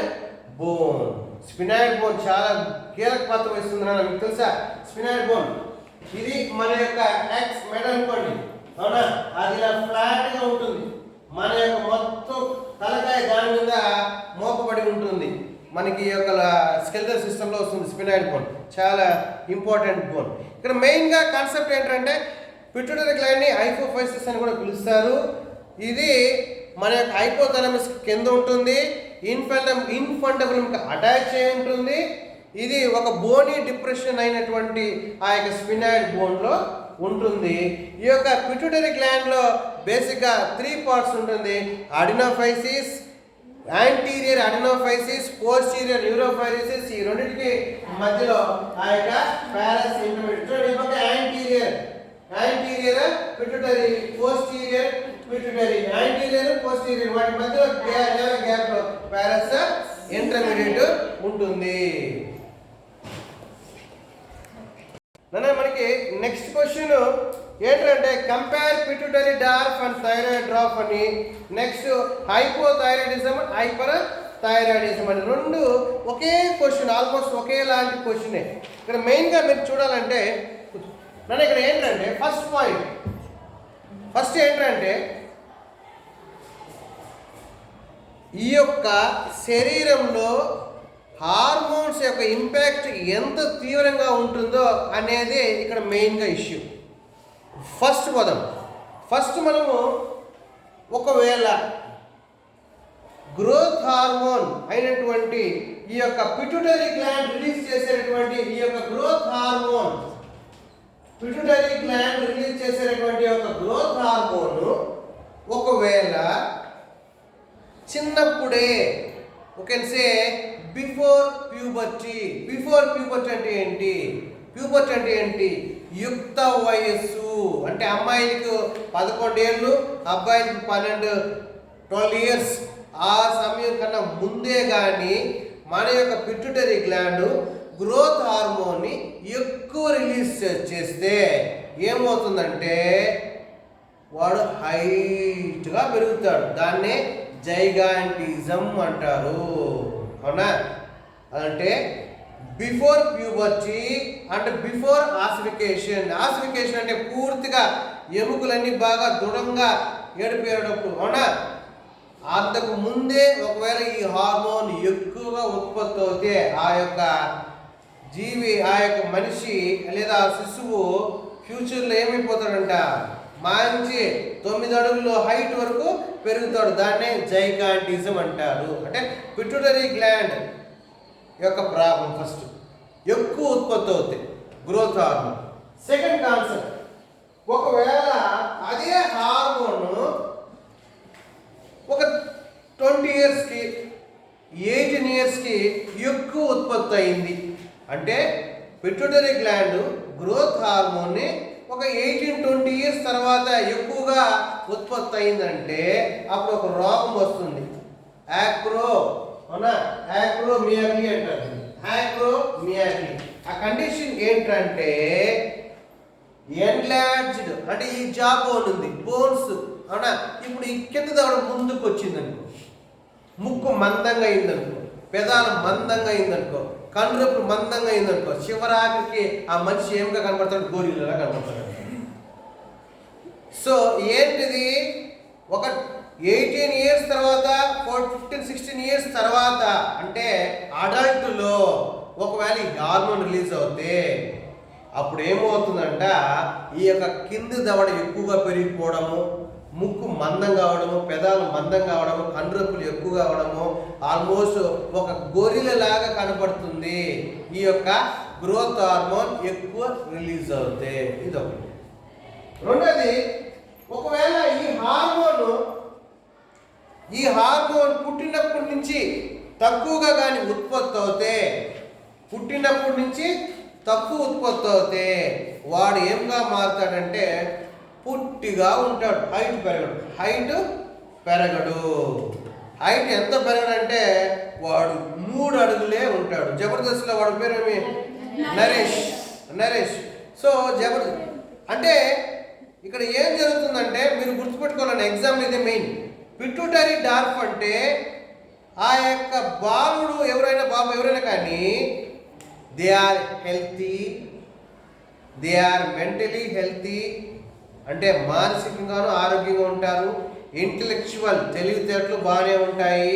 bone. Sphenoid bone చాలా కీలక పాత్ర వహిస్తుంది నాన్న, మీకు తెలుసా? స్పినాయిడ్ బోన్ ఇది మన యొక్క ఎక్స్ మెడ అనుకోండి, అవునా? అది ఇలా ఫ్లాట్గా ఉంటుంది. మన యొక్క మొత్తం తలకాయ దాని మీద మోపబడి ఉంటుంది. మనకి ఈ యొక్క స్కెలిటల్ సిస్టంలో వస్తుంది స్పినాయిడ్ బోన్, చాలా ఇంపార్టెంట్ బోన్. ఇక్కడ మెయిన్గా కాన్సెప్ట్ ఏంటంటే పిట్యూటరీ గ్లాండ్ని హైపోఫైసిస్ అని కూడా పిలుస్తారు. ఇది మన యొక్క హైపోథాలమస్ కింద ఉంటుంది, ఇన్ఫంటబులంకి అటాచ్ అయి ఉంటుంది. ఇది ఒక బోనీ డిప్రెషన్ అయినటువంటి ఆ యొక్క స్పినాయిడ్ బోన్లో ఉంటుంది. ఈ యొక్క పిట్యూటరీ గ్లాండ్లో బేసిక్గా 3 పార్ట్స్ ఉంటుంది. Adenohypophysis, anterior adenohypophysis, posterior neurohypophysis. ఈ రెండింటికి మధ్యలో ఆ యొక్క pars intermediate. Anterior pituitary, posterior pituitary, anterior posterior, వాటి మధ్యలో గ్యాప్ లో ప్యారస్ ఇంటర్మీడియట్ ఉంటుంది. మనకి నెక్స్ట్ క్వశ్చన్ ఏంటంటే compare pituitary dwarf and thyroid drop అని, నెక్స్ట్ హైపోథైరాయిడిజం, హైపర్ థైరాయిడిజం అని. రెండు ఒకే క్వశ్చన్, ఆల్మోస్ట్ ఒకేలాంటి క్వశ్చనే. ఇక్కడ మెయిన్గా మీరు చూడాలంటే నన్ను ఇక్కడ ఏంటంటే ఫస్ట్ ఏంటంటే ఈ యొక్క శరీరంలో హార్మోన్స్ యొక్క ఇంపాక్ట్ ఎంత తీవ్రంగా ఉంటుందో అనేది ఇక్కడ మెయిన్గా ఇష్యూ. ఫస్ట్ మనము ఒకవేళ గ్రోత్ హార్మోన్ అయినటువంటి ఈ యొక్క పిట్యూటరీ గ్లాండ్ రిలీజ్ చేసేటటువంటి ఈ యొక్క growth hormone, pituitary gland release చేసేటటువంటి యొక్క గ్రోత్ హార్మోన్ ఒకవేళ చిన్నప్పుడే సే బిఫోర్ ప్యూబర్టీ అంటే ఏంటి? ప్యూబర్టీ అంటే ఏంటి? యుక్త వయస్సు అంటే అమ్మాయిలకు 11 ఏళ్ళు, అబ్బాయిలకు 12 ఇయర్స్. ఆ సమయం కన్నా ముందే కానీ మన యొక్క పిట్యూటరీ గ్లాండ్ గ్రోత్ హార్మోన్ని ఎక్కువ రిలీజ్ చేస్తే ఏమవుతుందంటే వాడు హైట్గా పెరుగుతాడు. దాన్నే జైగాంటిజం అంటారు, అవునా? అంటే బిఫోర్ ప్యూబర్టీ అంటే బిఫోర్ ఆసిఫికేషన్ అంటే పూర్తిగా ఎముకలన్నీ బాగా దృఢంగా ఏడిపోయేటప్పుడు, అవునా? అంతకు ముందే ఒకవేళ ఈ హార్మోన్ ఎక్కువగా ఉత్పత్తి అవుతే ఆ యొక్క జీవి, ఆ యొక్క మనిషి లేదా శిశువు ఫ్యూచర్లో ఏమైపోతాడంట? మంచి 9 అడుగుల హైట్ వరకు పెరుగుతాడు. దాన్నే జైగాంటిజం అంటారు. అంటే పిట్యూటరీ గ్లాండ్ యొక్క ప్రాబ్లం ఫస్ట్ ఎక్కువ ఉత్పత్తి అవుతాయి గ్రోత్ హార్మోన్. సెకండ్ కాన్సెప్ట్, ఒకవేళ అదే హార్మోన్ ఒక 20 ఇయర్స్కి 18 ఇయర్స్కి ఎక్కువ ఉత్పత్తి అయింది అంటే పిట్యూటరీ గ్లాండ్ గ్రోత్ హార్మోన్ని ఒక 18-20 ఇయర్స్ తర్వాత ఎక్కువగా ఉత్పత్తి అయిందంటే అప్పుడు ఒక రోగం వస్తుంది. యాక్రోమియాలజీ అంటారు. యాక్రోమియాలజీ ఆ కండిషన్ ఏంటంటే ఎన్లార్జ్డ్ అంటే ఈ జా బోన్ ఉంది, బోన్స్, అవునా? ఇప్పుడు ఈ కింద దవడ ముందుకు వచ్చిందనుకో, ముక్కు మందంగా అయిందనుకో, పెదాలు మందంగా అయిందనుకో, కండ్రెప్పులు మందంగా అయిందనుకో, చివరాఖరికి ఆ మనిషి ఏమిగా కనపడతాడు? గోరీలా కనపడతాడు. సో ఏంటిది? ఒక 18 ఇయర్స్ తర్వాత 15-16 ఇయర్స్ తర్వాత అంటే అడల్ట్లో ఒకవేళ ఈ హార్మోన్ రిలీజ్ అవుతే అప్పుడు ఏమవుతుందంట, ఈ యొక్క కింది దవడ ఎక్కువగా పెరిగిపోవడము, ముక్కు మందం కావడము, పెదాలు మందం కావడము, కండ్రెప్పులు ఎక్కువగా అవడము, ఆల్మోస్ట్ ఒక గొరిల లాగా కనపడుతుంది ఈ యొక్క గ్రోత్ హార్మోన్ ఎక్కువ రిలీజ్ అవుతాయి. ఇది ఒకటి. రెండోది, ఒకవేళ ఈ హార్మోన్ పుట్టినప్పటి నుంచి తక్కువగా కానీ ఉత్పత్తి అవుతే, వాడు ఏంగా మారుతాడంటే పుట్టిగా ఉంటాడు. హైట్ ఎంత పెరగడంటే వాడు 3 అడుగులే ఉంటాడు. జబర్దస్త్లో వాడి పేరేమి? నరేష్. సో జబర్దస్త్ అంటే ఇక్కడ ఏం జరుగుతుందంటే మీరు గుర్తుపెట్టుకోవాలని ఎగ్జామ్ ఇదే మెయిన్. పిట్యూటరీ డార్ఫ్ అంటే ఆ యొక్క బాలుడు ఎవరైనా కానీ they are healthy, they are mentally healthy, అంటే మానసికంగాను ఆరోగ్యంగా ఉంటారు. ఇంటలెక్చువల్ తెలివితేటలు బాగానే ఉంటాయి.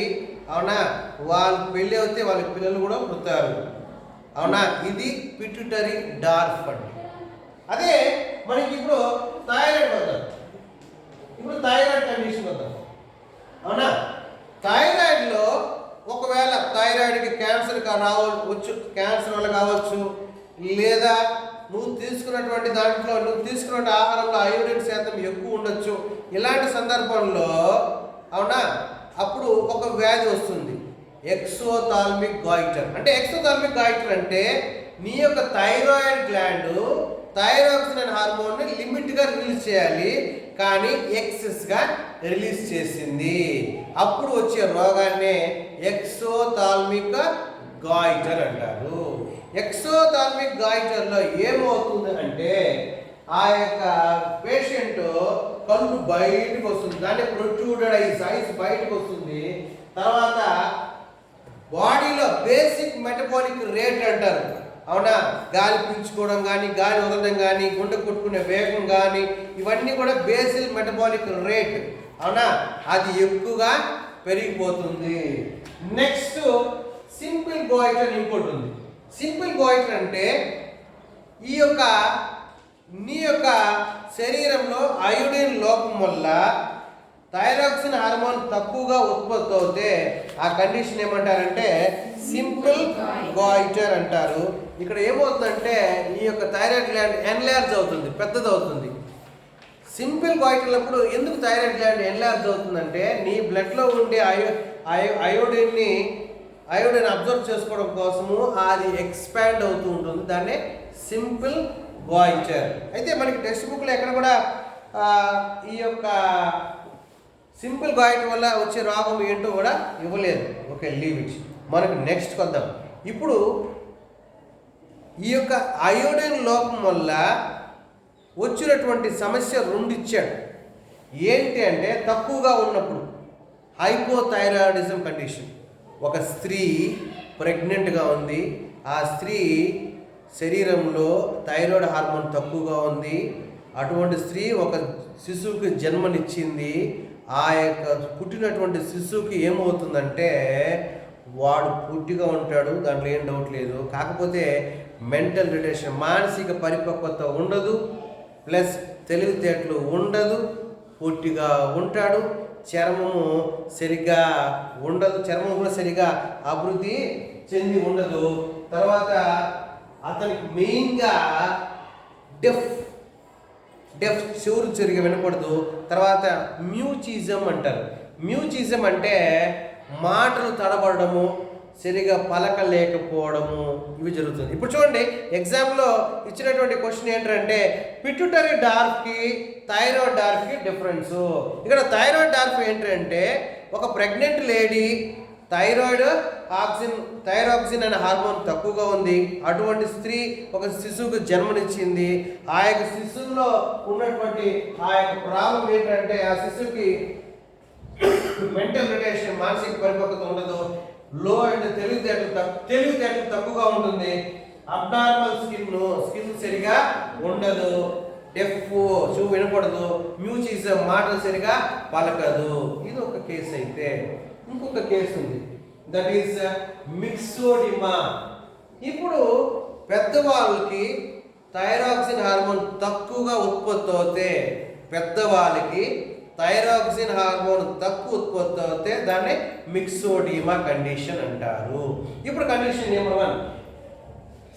అవునా? వాళ్ళు పెళ్ళి అవుతే వాళ్ళ పిల్లలు కూడా పుడతారు. అవునా? ఇది పిట్యూటరీ డార్ఫ్ అంటే. అదే మనకి ఇప్పుడు థైరాయిడ్ వద్దాం. థైరాయిడ్ కండిషన్ వద్దాం. అవునా? థైరాయిడ్లో ఒకవేళ థైరాయిడ్కి క్యాన్సర్ క్యాన్సర్ వల్ల కావచ్చు, లేదా నువ్వు తీసుకున్న ఆహారంలో అయోడిన్ శాతం ఎక్కువ ఉండొచ్చు. ఇలాంటి సందర్భంలో అవునా అప్పుడు ఒక వ్యాధి వస్తుంది, ఎక్సోథాల్మిక్ గాయిటర్. అంటే నీ యొక్క థైరాయిడ్ గ్లాండ్ థైరాక్సిన్ అనే హార్మోన్ని లిమిట్గా రిలీజ్ చేయాలి, కానీ ఎక్సెస్గా రిలీజ్ చేసింది. అప్పుడు వచ్చే రోగాన్నే ఎక్సోథాల్మిక్ గాయిటర్ అంటారు. ఎక్సోథాల్మిక్ గాయిటర్లో ఏమవుతుంది అంటే ఆ యొక్క పేషెంట్ కళ్ళు బయటకు వస్తుంది, దాన్ని ప్రొట్రూడెడ్ ఐస్ బయటకు వస్తుంది. తర్వాత బాడీలో బేసిక్ మెటబాలిక్ రేట్ అంటారు. అవునా? గాలి పీల్చుకోవడం కానీ, గాలి వదలడం కానీ, గుండె కొట్టుకునే వేగం కానీ, ఇవన్నీ కూడా బేసిక్ మెటబాలిక్ రేట్. అవునా? అది ఎక్కువగా పెరిగిపోతుంది. నెక్స్ట్ సింపుల్ గాయిటర్ ఇంకోటి ఉంది. సింపుల్ గాయిటర్ అంటే నీ యొక్క శరీరంలో అయోడిన్ లోపం వల్ల థైరాక్సిన్ హార్మోన్ తక్కువగా ఉత్పత్తి అవుతే ఆ కండిషన్ ఏమంటారంటే సింపుల్ గాయిటర్ అంటారు. ఇక్కడ ఏమవుతుందంటే ఈ యొక్క థైరాయిడ్ గ్లాండ్ ఎన్లార్జ్ అవుతుంది, పెద్దదవుతుంది. సింపుల్ గాయిటర్ అప్పుడు ఎందుకు థైరాయిడ్ గ్లాండ్ ఎన్లార్జ్ అవుతుందంటే నీ బ్లడ్లో ఉండే అయోడిన్ అబ్జర్వ్ చేసుకోవడం కోసము అది ఎక్స్పాండ్ అవుతూ ఉంటుంది. దాన్నే సింపుల్ గాయిటర్. అయితే మనకి టెక్స్ట్ బుక్లో ఎక్కడ కూడా ఈ యొక్క సింపుల్ గాయిటర్ వల్ల వచ్చే రోగం ఏంటో కూడా ఇవ్వలేదు. Okay, leave it. మనకు నెక్స్ట్ కొద్దాం. ఇప్పుడు ఈ యొక్క అయోడిన్ లోపం వల్ల వచ్చినటువంటి సమస్య 2 ఇచ్చాడు. ఏంటి అంటే తక్కువగా ఉన్నప్పుడు హైపోథైరాయిడిజం కండిషన్. ఒక స్త్రీ ప్రెగ్నెంట్గా ఉంది, ఆ స్త్రీ శరీరంలో థైరాయిడ్ హార్మోన్ తక్కువగా ఉంది. అటువంటి స్త్రీ ఒక శిశువుకి జన్మనిచ్చింది. ఆ యొక్క పుట్టినటువంటి శిశువుకి ఏమవుతుందంటే వాడు పుట్టిగా ఉంటాడు, దాంట్లో ఏం డౌట్ లేదు. కాకపోతే మెంటల్ రిలేషన్, మానసిక పరిపక్వత ఉండదు, ప్లస్ తెలివితేటలు ఉండదు, పుట్టిగా ఉంటాడు, చర్మము సరిగ్గా ఉండదు, చర్మం కూడా సరిగా అభివృద్ధి చెంది ఉండదు. తర్వాత అతనికి మెయిన్గా డెఫ్ చెవులు సరిగా వినపడదు. తర్వాత మ్యూచిజం అంటారు. మ్యూచిజం అంటే మాటలు తడబడము, సరిగా పలకలేకపోవడము, ఇవి జరుగుతుంది. ఇప్పుడు చూడండి, ఎగ్జామ్లో ఇచ్చినటువంటి క్వశ్చన్ ఏంటంటే పిట్యూటరీ డార్ఫ్కి థైరాయిడ్ డార్ఫ్కి డిఫరెన్సు. ఇక్కడ థైరాయిడ్ డార్ఫ్ ఏంటంటే ఒక ప్రెగ్నెంట్ లేడీ థైరాక్సిన్ అనే హార్మోన్ తక్కువగా ఉంది. అటువంటి స్త్రీ ఒక శిశువుకు జన్మనిచ్చింది. ఆ యొక్క శిశువులో ఉన్నటువంటి ఆ యొక్క ప్రాబ్లం ఏంటంటే ఆ శిశువుకి మెంటల్ రిలేషన్, మానసిక పరిపక్వత ఉండదు, లో అండ్ తెలివితేటలు తక్కువగా ఉంటుంది, అబ్నార్మల్ స్కిన్ సరిగా ఉండదు, డెఫ్ చెవు వినపడదు, మ్యూచిజం మాటలు సరిగా పలకదు. ఇది ఒక కేసు. అయితే ఇంకొక కేసు ఉంది, దట్ ఈస్ మిక్సోడిమా. ఇప్పుడు పెద్దవాళ్ళకి థైరాక్సిన్ హార్మోన్ తక్కువగా ఉత్పత్తి అవుతే, దాన్ని మిక్సోడిమా కండిషన్ అంటారు. ఇప్పుడు కండిషన్ నెంబర్ 1,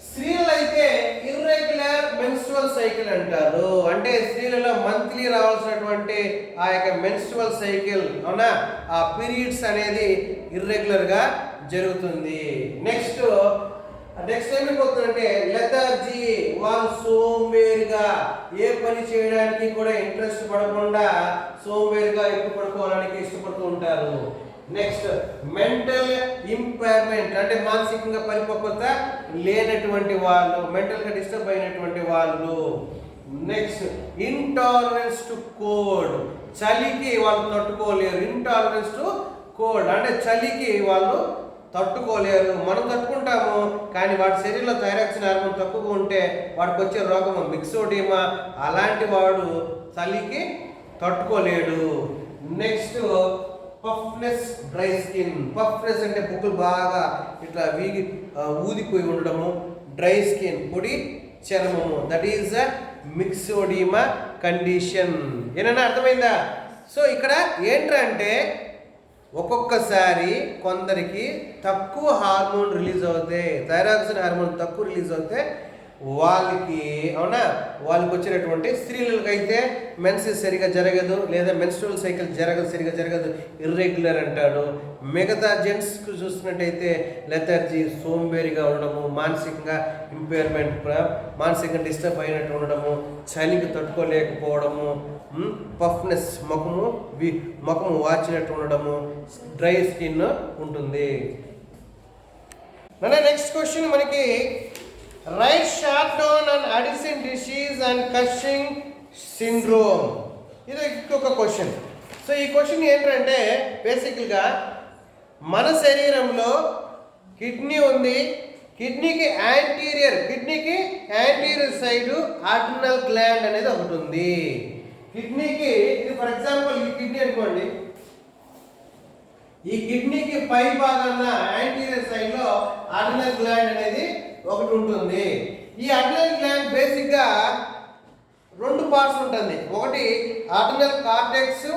స్త్రీలు అయితే ఇర్రెగ్యులర్ మెన్స్ట్రువల్ సైకిల్ అంటారు. అంటే స్త్రీలలో మంత్లీ రావాల్సినటువంటి ఆ యొక్క మెన్స్ట్రువల్ సైకిల్ అవునా, ఆ పీరియడ్స్ అనేది ఇర్రెగ్యులర్ గా జరుగుతుంది. నెక్స్ట్ ఏమైపోతుందంటే లెథార్జీ, వాళ్ళు సోంబేరిగా ఏ పని చేయడానికి కూడా ఇంట్రెస్ట్ పడకుండా సోంబేరిగా ఎక్కువ పడుకోవడానికి ఇష్టపడుతూ ఉంటారు. నెక్స్ట్ మెంటల్ ఇంపైర్మెంట్, అంటే మానసికంగా పరిపక్వత లేనటువంటి వాళ్ళు, మెంటల్గా డిస్టర్బ్ అయినటువంటి వాళ్ళు. నెక్స్ట్ ఇంటాలరెన్స్ టు కోల్డ్, చలికి వాళ్ళు తట్టుకోలేరు. ఇంటాలరెన్స్ టు కోల్డ్ అంటే చలికి వాళ్ళు తట్టుకోలేరు. మనం తట్టుకుంటాము, కానీ వాడి శరీరంలో థైరాక్సిన్ హార్మోన్ తక్కువగా ఉంటే వాడికి వచ్చే రోగం మిక్సోడిమా, అలాంటి వాడు చలికి తట్టుకోలేడు. Next puffiness, dry skin. Puffiness అంటే బుక్కులు బాగా ఇట్లా ఊదిపోయి ఉండడము. డ్రై స్కిన్, పొడి చర్మము, దట్ ఈస్ మిక్సోడిమా కండిషన్. ఏమైనా అర్థమైందా? సో ఇక్కడ ఏంటంటే ఒక్కొక్కసారి కొందరికి తక్కువ హార్మోన్ రిలీజ్ అవుతాయి, థైరాక్సిన్ హార్మోన్ తక్కువ రిలీజ్ అవుతే వాళ్ళకి అవునా, వాళ్ళకి వచ్చినటువంటి స్త్రీలకు అయితే మెన్సెస్ సరిగా జరగదు, లేదా మెన్స్ట్రువల్ సైకిల్ సరిగా జరగదు, ఇర్రెగ్యులర్ అంటాడు. మిగతా జెంట్స్కి చూస్తున్నట్టయితే లెథార్జీ, సోంబేరిగా ఉండడము, మానసికంగా ఇంపైర్మెంట్, మానసికంగా డిస్టర్బ్ అయినట్టు ఉండడము, చలికి తట్టుకోలేకపోవడము, పఫ్నెస్, ముఖము వాచినట్టు ఉండడము, డ్రై స్కిన్ ఉంటుంది. నెక్స్ట్ క్వశ్చన్ మనకి write short down and Addison disease and Cushing syndrome. ఇది ఇంకొక క్వశ్చన్. సో ఈ క్వశ్చన్ ఏంటంటే బేసిక్గా మన శరీరంలో కిడ్నీ ఉంది, కిడ్నీకి యాంటీరియర్ సైడ్ ఆడ్రినల్ గ్లాండ్ అనేది ఒకటి ఉంది. కిడ్నీకి ఇది ఫర్ ఎగ్జాంపుల్ ఈ కిడ్నీ అనుకోండి, ఈ కిడ్నీకి పై భాగాన యాంటీరియర్ సైడ్ లో ఆడ్రినల్ గ్లాండ్ అనేది ఒకటి ఉంటుంది. ఈ ఆడ్రినల్ గ్లాండ్ బేసిక్గా రెండు పార్ట్స్ ఉంటుంది. ఒకటి ఆడ్రినల్ కార్టెక్స్,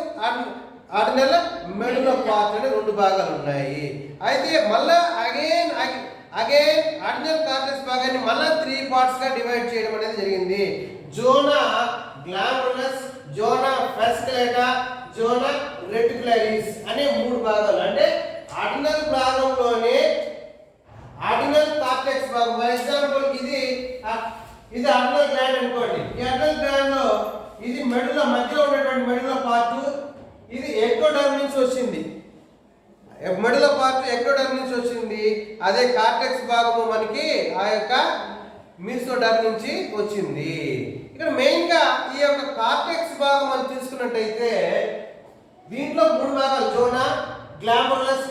ఆడ్రినల్ మెడులా పార్ట్ అనే రెండు భాగాలు ఉన్నాయి. అయితే మళ్ళా అగైన్ ఆడ్రినల్ కార్టెక్స్ భాగాన్ని మళ్ళా 3 parts గా డివైడ్ చేయడం అనేది జరిగింది. జోనా గ్లాండులస్, జోనా ఫాస్కులేటా, జోనా రెటిక్యులరిస్ అనే 3 భాగాలు. అంటే ఆర్డినల్ భాగంలోనే ఆర్డినల్ కార్టెక్స్ భాగం, ఫర్ ఎగ్జాంపుల్ ఇది ఆర్డినల్ గ్లాండ్ అనుకోండి. ఈ ఆర్డినల్ గ్లాండ్ లో ఇది మెడుల మధ్యలో ఉన్నటువంటి మెడుల పార్ట్, ఇది ఎక్టోడర్మ్ నుంచి వచ్చింది. మెడుల పార్ట్ ఎక్టోడర్మ్ నుంచి వచ్చింది. అదే కార్టెక్స్ భాగము మనకి ఆ యొక్క మీసోడర్మ్ నుంచి వచ్చింది. ఇక్కడ మెయిన్ గా ఈ యొక్క కార్టెక్స్ భాగం మనం తీసుకున్నట్టయితే దీంట్లో 3 భాగాలు, జోనా గ్లామరులస్,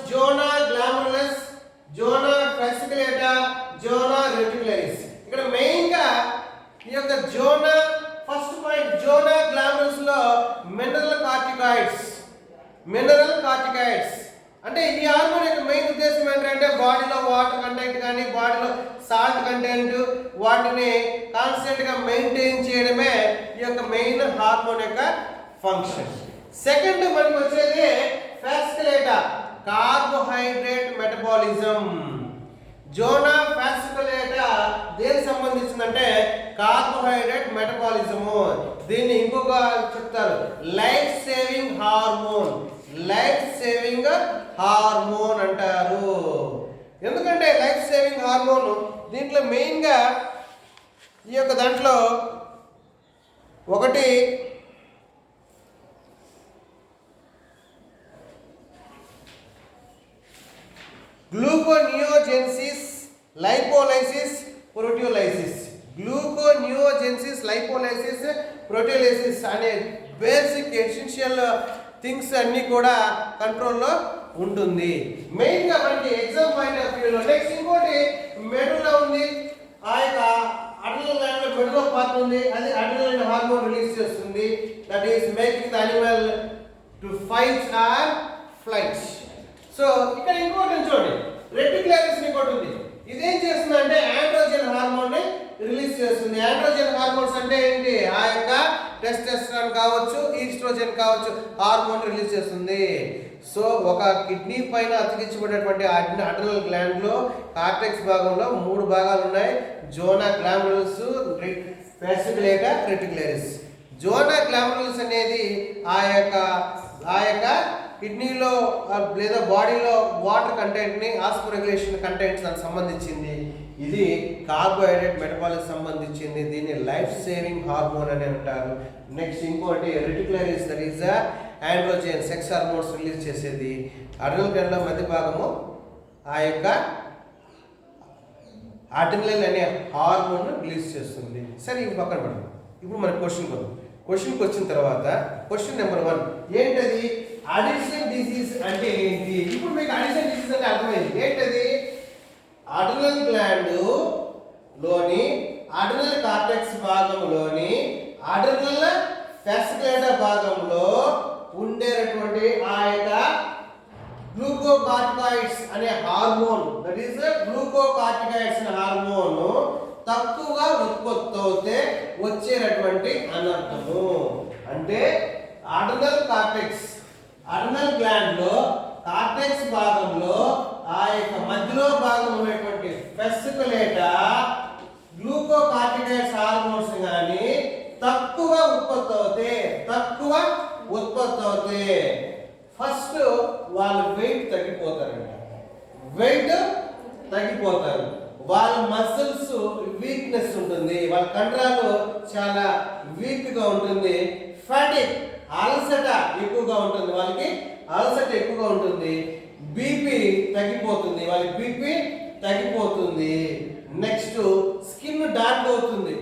జోనా ఫాస్కులేటా, జోనా రెటిక్యులరిస్. ఇక్కడ మెయిన్ గా ఈ యొక్క జోనా, ఫస్ట్ పాయింట్ జోనా గ్లామరులస్ లో మినరల్ కార్టికాయిడ్స్ అంటే ఈ హార్మోన్ యొక్క మెయిన్ ఉద్దేశం ఏంటంటే బాడీలో వాటర్ కంటెంట్ కానీ బాడీలో సాల్ట్ కంటెంట్ వాటిని కాన్స్టెంట్ గా మెయింటైన్ చేయడమే ఈ యొక్క మెయిన్ హార్మోన్ యొక్క ఫంక్షన్. సెకండ్ మనకి వచ్చేది ఫాస్కులేటా, కార్బోహైడ్రేట్ మెటబాలిజం. జోనా ఫాస్కులేటా దేనికి సంబంధించిందంటే కార్బోహైడ్రేట్ మెటబాలిజము. దీన్ని ఇంకొక చెప్తారు లైఫ్ సేవింగ్ హార్మోన్ అంటారు. ఎందుకంటే లైఫ్ సేవింగ్ హార్మోన్ దీంట్లో మెయిన్ గా ఈ యొక్క దాంట్లో ఒకటి గ్లూకోనియోజెన్సిస్, లైపోలైసిస్, ప్రోటియోలైసిస్ అనే బేసిక్ ఎసెన్షియల్ థింగ్స్ అన్ని కూడా కంట్రోల్లో ఉంటుంది. మెయిన్ గా మనకి ఎగ్జామ్ పాయింట్ ఆఫ్ వ్యూలో. నెక్స్ట్ ఇంకోటి మెడులా ఉంది, ఆ యొక్క అడ్రినల్ గ్లాండ్ లో మెడులా పార్ట్ ఉంది, అది అడ్రినల్ హార్మోన్ రిలీజ్ చేస్తుంది. That is making the animal to fight or flight. So ఇక్కడ ఇంకోటి చూడండి, రెటిక్యులరిస్ ఇంకోటి ఉంది. ఇదేం చేస్తుంది అంటే ఆండ్రోజెన్ హార్మోన్ ని రిలీజ్ చేస్తుంది. ఆండ్రోజెన్ హార్మోన్స్ అంటే ఏంటి? ఆ యొక్క టెస్టోస్టెరాన్ కావచ్చు, ఈస్ట్రోజన్ కావచ్చు హార్మోన్ రిలీజ్ చేస్తుంది. సో ఒక కిడ్నీ పైన అతికించబడినటువంటి అడ్రినల్ గ్లాండ్లో కార్టెక్స్ భాగంలో 3 భాగాలు ఉన్నాయి. జోనా గ్లామరల్స్, ఫాసికులేటా, రెటిక్యులరిస్. జోనా గ్లామరల్స్ అనేది ఆ యొక్క కిడ్నీలో లేదా బాడీలో వాటర్ కంటెంట్ని, ఆస్మోరెగ్యులేషన్ కంటెంట్స్ దానికి సంబంధించింది. ఇది కార్బోహైడ్రేట్ మెటబాలిజం సంబంధించింది. దీన్ని లైఫ్ సేవింగ్ హార్మోన్ అని అంటారు. నెక్స్ట్ ఇంకోటి reticularis, that is androgen, sex hormones release చేసేది. అడ్రినల్ గ్లాండ్లో మధ్య భాగము ఆ యొక్క అడ్రినల్ అనే హార్మోన్ రిలీజ్ చేస్తుంది. సరే ఇవి పక్కన పడదు. ఇప్పుడు మన క్వశ్చన్కి వచ్చిన తర్వాత క్వశ్చన్ నెంబర్ 1 ఏంటది? అడిషన్ డిసీజ్ అంటే ఏంటి? ఇప్పుడు మీకు అడిషన్ డిసీజ్ అంటే అర్థమైంది. ఏంటది? అడ్రినల్ గ్లాండ్ లోని అడ్రినల్ కార్టెక్స్ భాగంలోని అడ్రినల్ ఫాసికులేటా భాగంలో ఉండేటటువంటి ఆ యొక్క గ్లూకోకార్టికాయిడ్స్ అనే హార్మోన్, దట్ ఈస్ గ్లూకోకార్టికాయిడ్స్ అనే హార్మోన్ తక్కువగా ఉత్పత్తి అవుతే వచ్చేటటువంటి అనర్థము. అంటే అడ్రినల్ గ్లాండ్ లో కార్టెక్స్ భాగంలో ఆ యొక్క మధ్యలో భాగం ఉన్నటువంటి ఫాసికులేటా గ్లూకోకార్టికాయిడ్స్ హార్మోన్స్ కానీ తక్కువగా ఉత్పత్తి అవుతే ఫస్ట్ వాళ్ళ వెయిట్ తగ్గిపోతారు. వాళ్ళ మసిల్స్ వీక్నెస్ ఉంటుంది, వాళ్ళ కండరాలు చాలా వీక్ గా ఉంటుంది. ఫ్యాటిక్, అలసట ఎక్కువగా ఉంటుంది, వాళ్ళకి అలసట ఎక్కువగా ఉంటుంది. బీపీ తగ్గిపోతుంది. నెక్స్ట్ స్కిన్ డార్క్ అవుతుంది.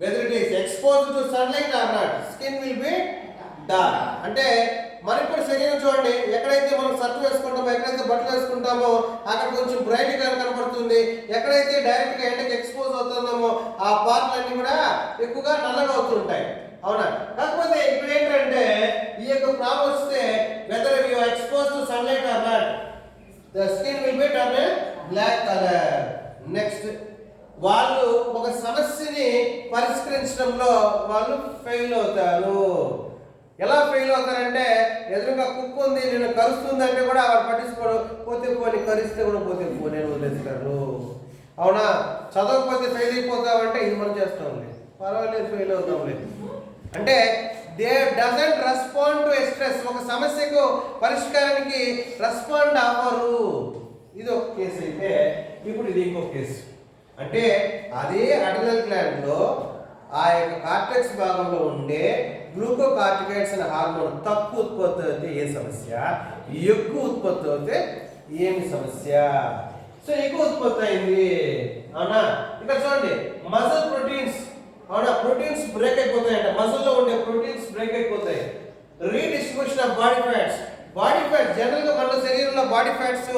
Whether it is exposed to sunlight or not, skin will be dark. అంటే మనకి కూడా శరీరం చూడండి, ఎక్కడైతే మనం షర్ట్ వేసుకుంటామో, ఎక్కడైతే బట్టలు వేసుకుంటామో అక్కడ కొంచెం బ్రైట్ గా కనబడుతుంది. ఎక్కడైతే డైరెక్ట్ గా ఎండకి ఎక్స్పోజ్ అవుతున్నామో ఆ పార్ట్లన్నీ కూడా ఎక్కువగా నల్లగా అవుతుంటాయి. అవునా? కాకపోతే ఇప్పుడు ఏంటంటే ఈ యొక్క ప్రాబ్లం వస్తే whether you are expose to sunlight or not, the skin will be turn black colour. Next వాళ్ళు ఒక సమస్యని పరిష్కరించడంలో వాళ్ళు ఫెయిల్ అవుతారు. ఎలా ఫెయిల్ అవుతారంటే ఎదురుగా కుక్క ఉంది, నేను కరుస్తుంది అంటే కూడా వాడు పట్టించుకోడు. పోనీ కరిస్తే కూడా నేను వదిలేస్తారు. అవునా? చదవకపోతే ఫెయిల్ అయిపోతామంటే ఇది మనం చేస్తాంలే, పర్వాలేదు ఫెయిల్ అవుతాంలే అంటే they doesn't respond to stress. ఒక సమస్యకు పరిష్కారానికి రెస్పాండ్ అవ్వరు. ఇది ఒక కేసు అయితే, ఇప్పుడు ఇది ఇంకో కేసు. అంటే అదే అడ్రినల్ గ్లాండ్ లో ఆ యొక్క కార్టెక్స్ భాగంలో ఉండే గ్లూకోకార్టికాయిడ్స్ అనే హార్మోన్ తక్కువ ఉత్పత్తి అయితే ఏ సమస్య, ఎక్కువ ఉత్పత్తి అవుతే ఏమి సమస్య. సో ఎక్కువ ఉత్పత్తి అయింది, అవునా? ఇక్కడ చూడండి, మజిల్ ప్రోటీన్స్, అవునా, ప్రోటీన్స్ బ్రేక్ అయిపోతాయంట. మజిల్లో ఉండే ప్రోటీన్స్ బ్రేక్ అయిపోతాయి. Redistribution of body fats general గా మన శరీరంలో బాడీ ఫ్యాట్స్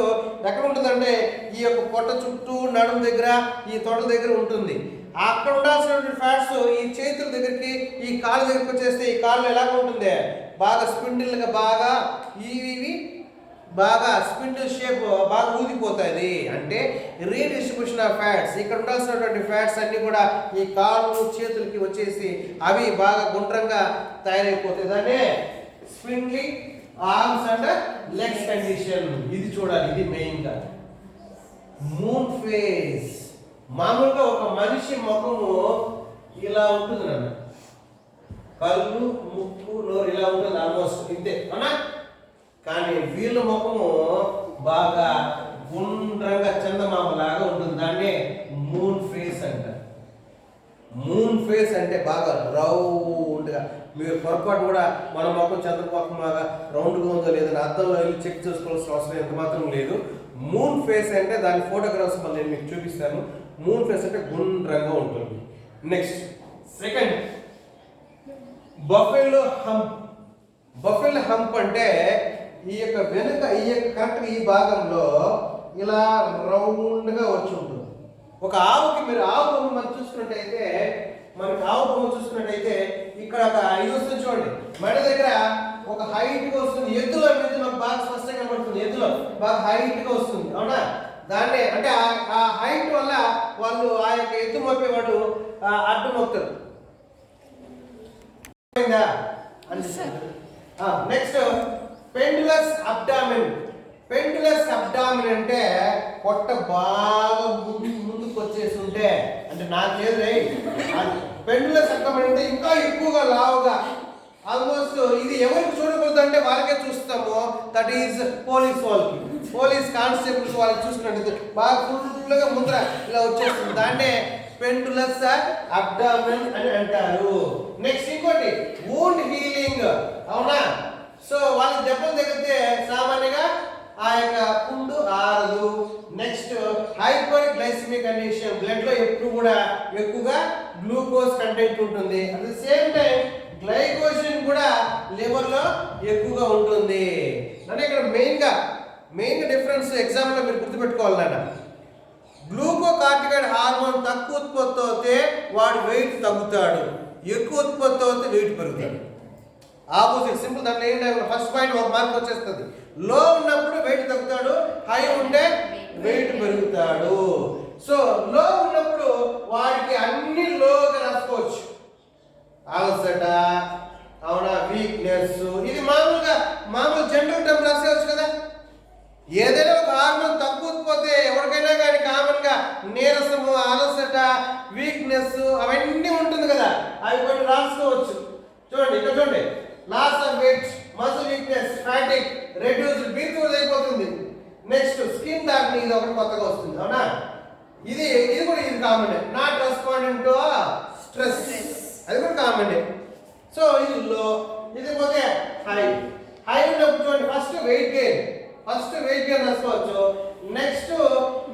ఎక్కడ ఉంటుందంటే ఈ యొక్క పొట్ట చుట్టూ, నడుము దగ్గర, ఈ తొడల దగ్గర ఉంటుంది. అక్కడ ఉండాల్సినటువంటి ఫ్యాట్స్ ఈ చేతుల దగ్గరికి, ఈ కాళ్ళ దగ్గరికి వచ్చేస్తే ఈ కాళ్ళు ఎలాగ ఉంటుంది, బాగా స్పిండిల్గా, బాగా స్పిండిల్ షేప్ బాగా ఊదిపోతుంది. అంటే రీడిస్ట్రిబ్యూషన్ ఆఫ్ ఫ్యాట్స్, ఇక్కడ ఉండాల్సినటువంటి ఫ్యాట్స్ అన్ని కూడా ఈ కాళ్ళు, చేతులకి వచ్చేసి అవి బాగా గుండ్రంగా తయారైపోతాయి. దాన్ని స్పిండ్లీ ఆర్మ్స్ అండ్ లెగ్స్ కండిషన్. ఇది చూడాలి, ఇది మెయిన్ గా. మూన్ ఫేస్, మామూలుగా ఒక మనిషి ముఖము ఇలా ఉంటుంది నాన్న, కళ్ళు, ముక్కు, నోరు ఇలా ఉంటుంది, ఆల్మోస్ట్ ఇంతే అన్నా. కానీ వీళ్ళ ముఖము బాగా గుండ్రంగా చందమామలాగా ఉంటుంది. దాన్నే మూన్ ఫేస్ అంటారు. మూన్ ఫేస్ అంటే బాగా రౌండ్గా, మీరు పొరపాటు కూడా మన ముఖం చంద్రముఖం లాగా రౌండ్గా ఉందో లేదని అద్దంలో వెళ్ళి చెక్ చేసుకోవాల్సిన అవసరం ఎంత మాత్రం లేదు. మూన్ ఫేస్ అంటే దాని ఫోటోగ్రాఫ్స్ మళ్ళీ నేను మీకు చూపిస్తాను. మూన్ ఫేస్ అంటే గుండ్రంగా ఉంటుంది. నెక్స్ట్ సెకండ్, బఫెలో హంప్ అంటే ఈ యొక్క వెనుక, ఈ యొక్క కరెక్ట్గా ఈ భాగంలో ఇలా రౌండ్గా వచ్చి ఉంటుంది. ఒక ఆవుకి, మీరు ఆవు బొమ్మ మనం చూసుకున్నట్టయితే, మనకి ఆవు బొమ్మ చూసుకున్నట్టయితే ఇక్కడ ఒక ఇది వస్తుంది చూడండి, మెడ దగ్గర ఒక హైట్గా వస్తుంది. ఎద్దులో మీద మనకు బాగా స్పష్టంగా కనబడుతుంది, ఎద్దులో బాగా హైట్గా వస్తుంది, అవునా? దాన్నే అంటే ఆ హైట్ వల్ల వాళ్ళు ఆ యొక్క ఎద్దు మోపేవాడు అడ్డు మోపుతారు. Next pendulous abdomen. Pendulous abdomen అంటే పొట్ట బాగా ముందుకు వచ్చేసి ఉంటే, అంటే నాకు లేదు పెండులస్ అబ్డామిన్ అంటే ఇంకా ఎక్కువగా లావుగా, ఆల్మోస్ట్ ఇది ఎవరికి చూడకూడదు అంటే వాళ్ళకే చూస్తాము. దట్ ఈజ్ పోలీస్ వాళ్ళకి, పోలీస్ కానిస్టేబుల్స్ వాళ్ళకి చూసుకున్నట్టు బాగా ఫుల్గా ముందర ఇలా వచ్చేస్తుంది. దాన్నే పెండులస్ అబ్డామిన్ అని అంటారు. నెక్స్ట్ ఇంకోటి వూండ్ హీలింగ్, అవునా? సో వాళ్ళకి దెబ్బలు తగిలితే సామాన్యంగా ఆ యొక్క పుండు ఆరదు. Next hyperglycaemic condition, blood లో ఎప్పుడు కూడా ఎక్కువగా గ్లూకోజ్ కంటెంట్ ఉంటుంది. At the same time glycogen కూడా లివర్ లో ఎక్కువగా ఉంటుంది. అంటే ఇక్కడ మెయిన్ డిఫరెన్స్ ఎగ్జామ్ లో మీరు గుర్తుపెట్టుకోవాలన్న, గ్లూకోకార్టికాయిడ్ హార్మోన్ తక్కువ ఉత్పత్తి అవుతే వాడు వెయిట్ తగ్గుతాడు, ఎక్కువ ఉత్పత్తి అవుతే వెయిట్ పెరుగుతాడు. Opposite, simple. దాంట్లో ఏంటంటే ఫస్ట్ పాయింట్ ఒక మార్క్ వచ్చేస్తుంది. లో ఉన్నప్పుడు వెయిట్ తగ్గుతాడు, హై ఉంటే వెయిట్ పెరుగుతాడు. సో లో ఉన్నప్పుడు వాడికి అన్ని లోగా రాసుకోవచ్చు. అలసట, అవునా, వీక్నెస్, ఇది మామూలు జనరల్ టర్మ్ రాసేవచ్చు కదా. ఏదైనా ఒక హార్మోన్ తక్కువ పోతే ఎవరికైనా కానీ కామన్ గా నీరసము, అలసట, వీక్నెస్ అవన్నీ ఉంటుంది కదా, అవి కొన్ని రాసుకోవచ్చు. చూడండి ఇక్కడ చూడండి, loss of weight, muscle weakness, fatigue, reduced, BP అయిపోతుంది. నెక్స్ట్ స్కిన్ డార్క్, ఇది ఒకటి కొత్తగా వస్తుంది, అవునా? ఇది కూడా common. Not responding to stress, అది కూడా కామన్. సో ఇది లో, ఇది పోతే హై ఉన్నప్పుడు చూడండి, ఫస్ట్ వెయిట్ గెయిన్ రాసుకోవచ్చు. నెక్స్ట్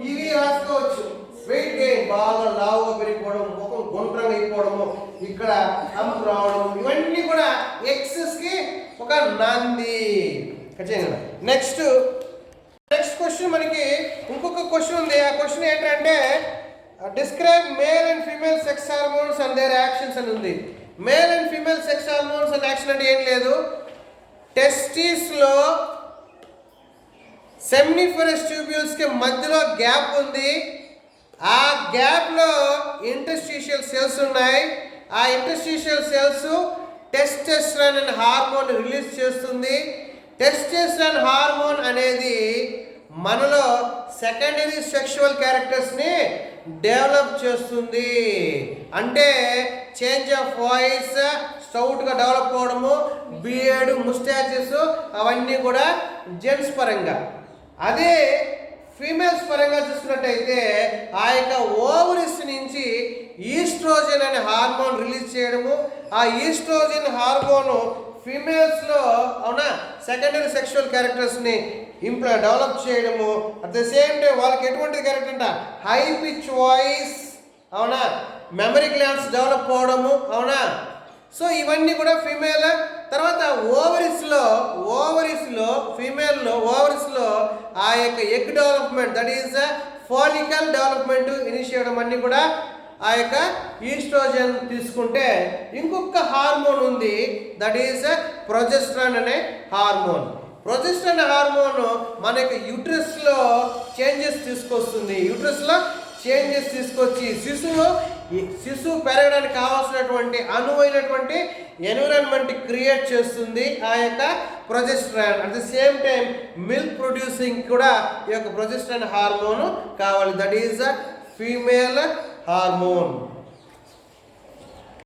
ఇవి రాసుకోవచ్చు, వెయిట్ గెయిన్, బాగా లావుగా పెరిగిపోవడం, ముఖం గుండ్రంగా అయిపోవడము, ఇక్కడ హంప్ రావడం, ఇవన్నీ కూడా ఎక్సెస్ కి ఒక నాంది. నెక్స్ట్ క్వశ్చన్ మనకి ఇంకొక క్వశ్చన్ ఉంది. ఆ క్వశ్చన్ ఏంటంటే describe male and female sex hormones and there actions అని ఉంది. Male and female sex hormones and action అంటే ఏం లేదు, టెస్టిస్ లో సెమినిఫరస్ ట్యూబ్యూల్స్ కి మధ్యలో గ్యాప్ ఉంది. ఆ గ్యాప్ లో ఇంటర్స్టిషియల్ సెల్స్ ఉన్నాయి. ఆ ఇంటర్స్టిషియల్ సెల్స్ టెస్టోస్టెరాన్ అనే హార్మోన్ రిలీజ్ చేస్తుంది. టెస్టోస్టెరాన్ హార్మోన్ అనేది మనలో సెకండరీ సెక్షువల్ క్యారెక్టర్స్ ని డెవలప్ చేస్తుంది. అంటే చేంజ్ ఆఫ్ వాయిస్, స్టౌట్ గా డెవలప్ అవడము, బియర్డ్, ముస్టాచెస్, అవన్నీ కూడా జెంట్స్ పరంగా. అదే ఫీమేల్స్ పరంగా చూసుకున్నట్టయితే ఆ యొక్క ఓవరీస్ నుంచి ఈస్ట్రోజన్ అనే హార్మోన్ రిలీజ్ చేయడము, ఆ ఈస్ట్రోజన్ హార్మోన్ ఫీమేల్స్ లో, అవునా, సెకండరీ సెక్షువల్ క్యారెక్టర్స్ ని డెవలప్ చేయడము. అట్ ద సేమ్ టైం వాళ్ళకి ఎటువంటి క్యారెక్టర్ అంట, హై పిచ్ వాయిస్, అవునా, మెమరీ గ్లాండ్స్ డెవలప్ అవడము, అవునా. సో ఇవన్నీ కూడా ఫీమేల్. తర్వాత ఫీమేల్లో ఓవరీస్లో ఆ యొక్క egg development, that is follicle development initiate అన్నీ కూడా ఆ యొక్క ఈస్ట్రోజన్ తీసుకుంటే. ఇంకొక హార్మోన్ ఉంది, దట్ ఈస్ ప్రొజెస్ట్రాన్ అనే హార్మోన్. ప్రొజెస్ట్రాన్ హార్మోన్ మన యొక్క యూట్రస్లో చేంజెస్ తీసుకొస్తుంది. యూట్రస్లో చేంజెస్ తీసుకొచ్చి శిశువు పెరగడానికి కావాల్సినటువంటి అనువైనటువంటి ఎన్విరాన్మెంట్ క్రియేట్ చేస్తుంది ఆ యొక్క progesterone. At the same time milk producing కూడా ఈ యొక్క ప్రొజెస్ట్రాన్ హార్మోన్ కావాలి. That is female hormone.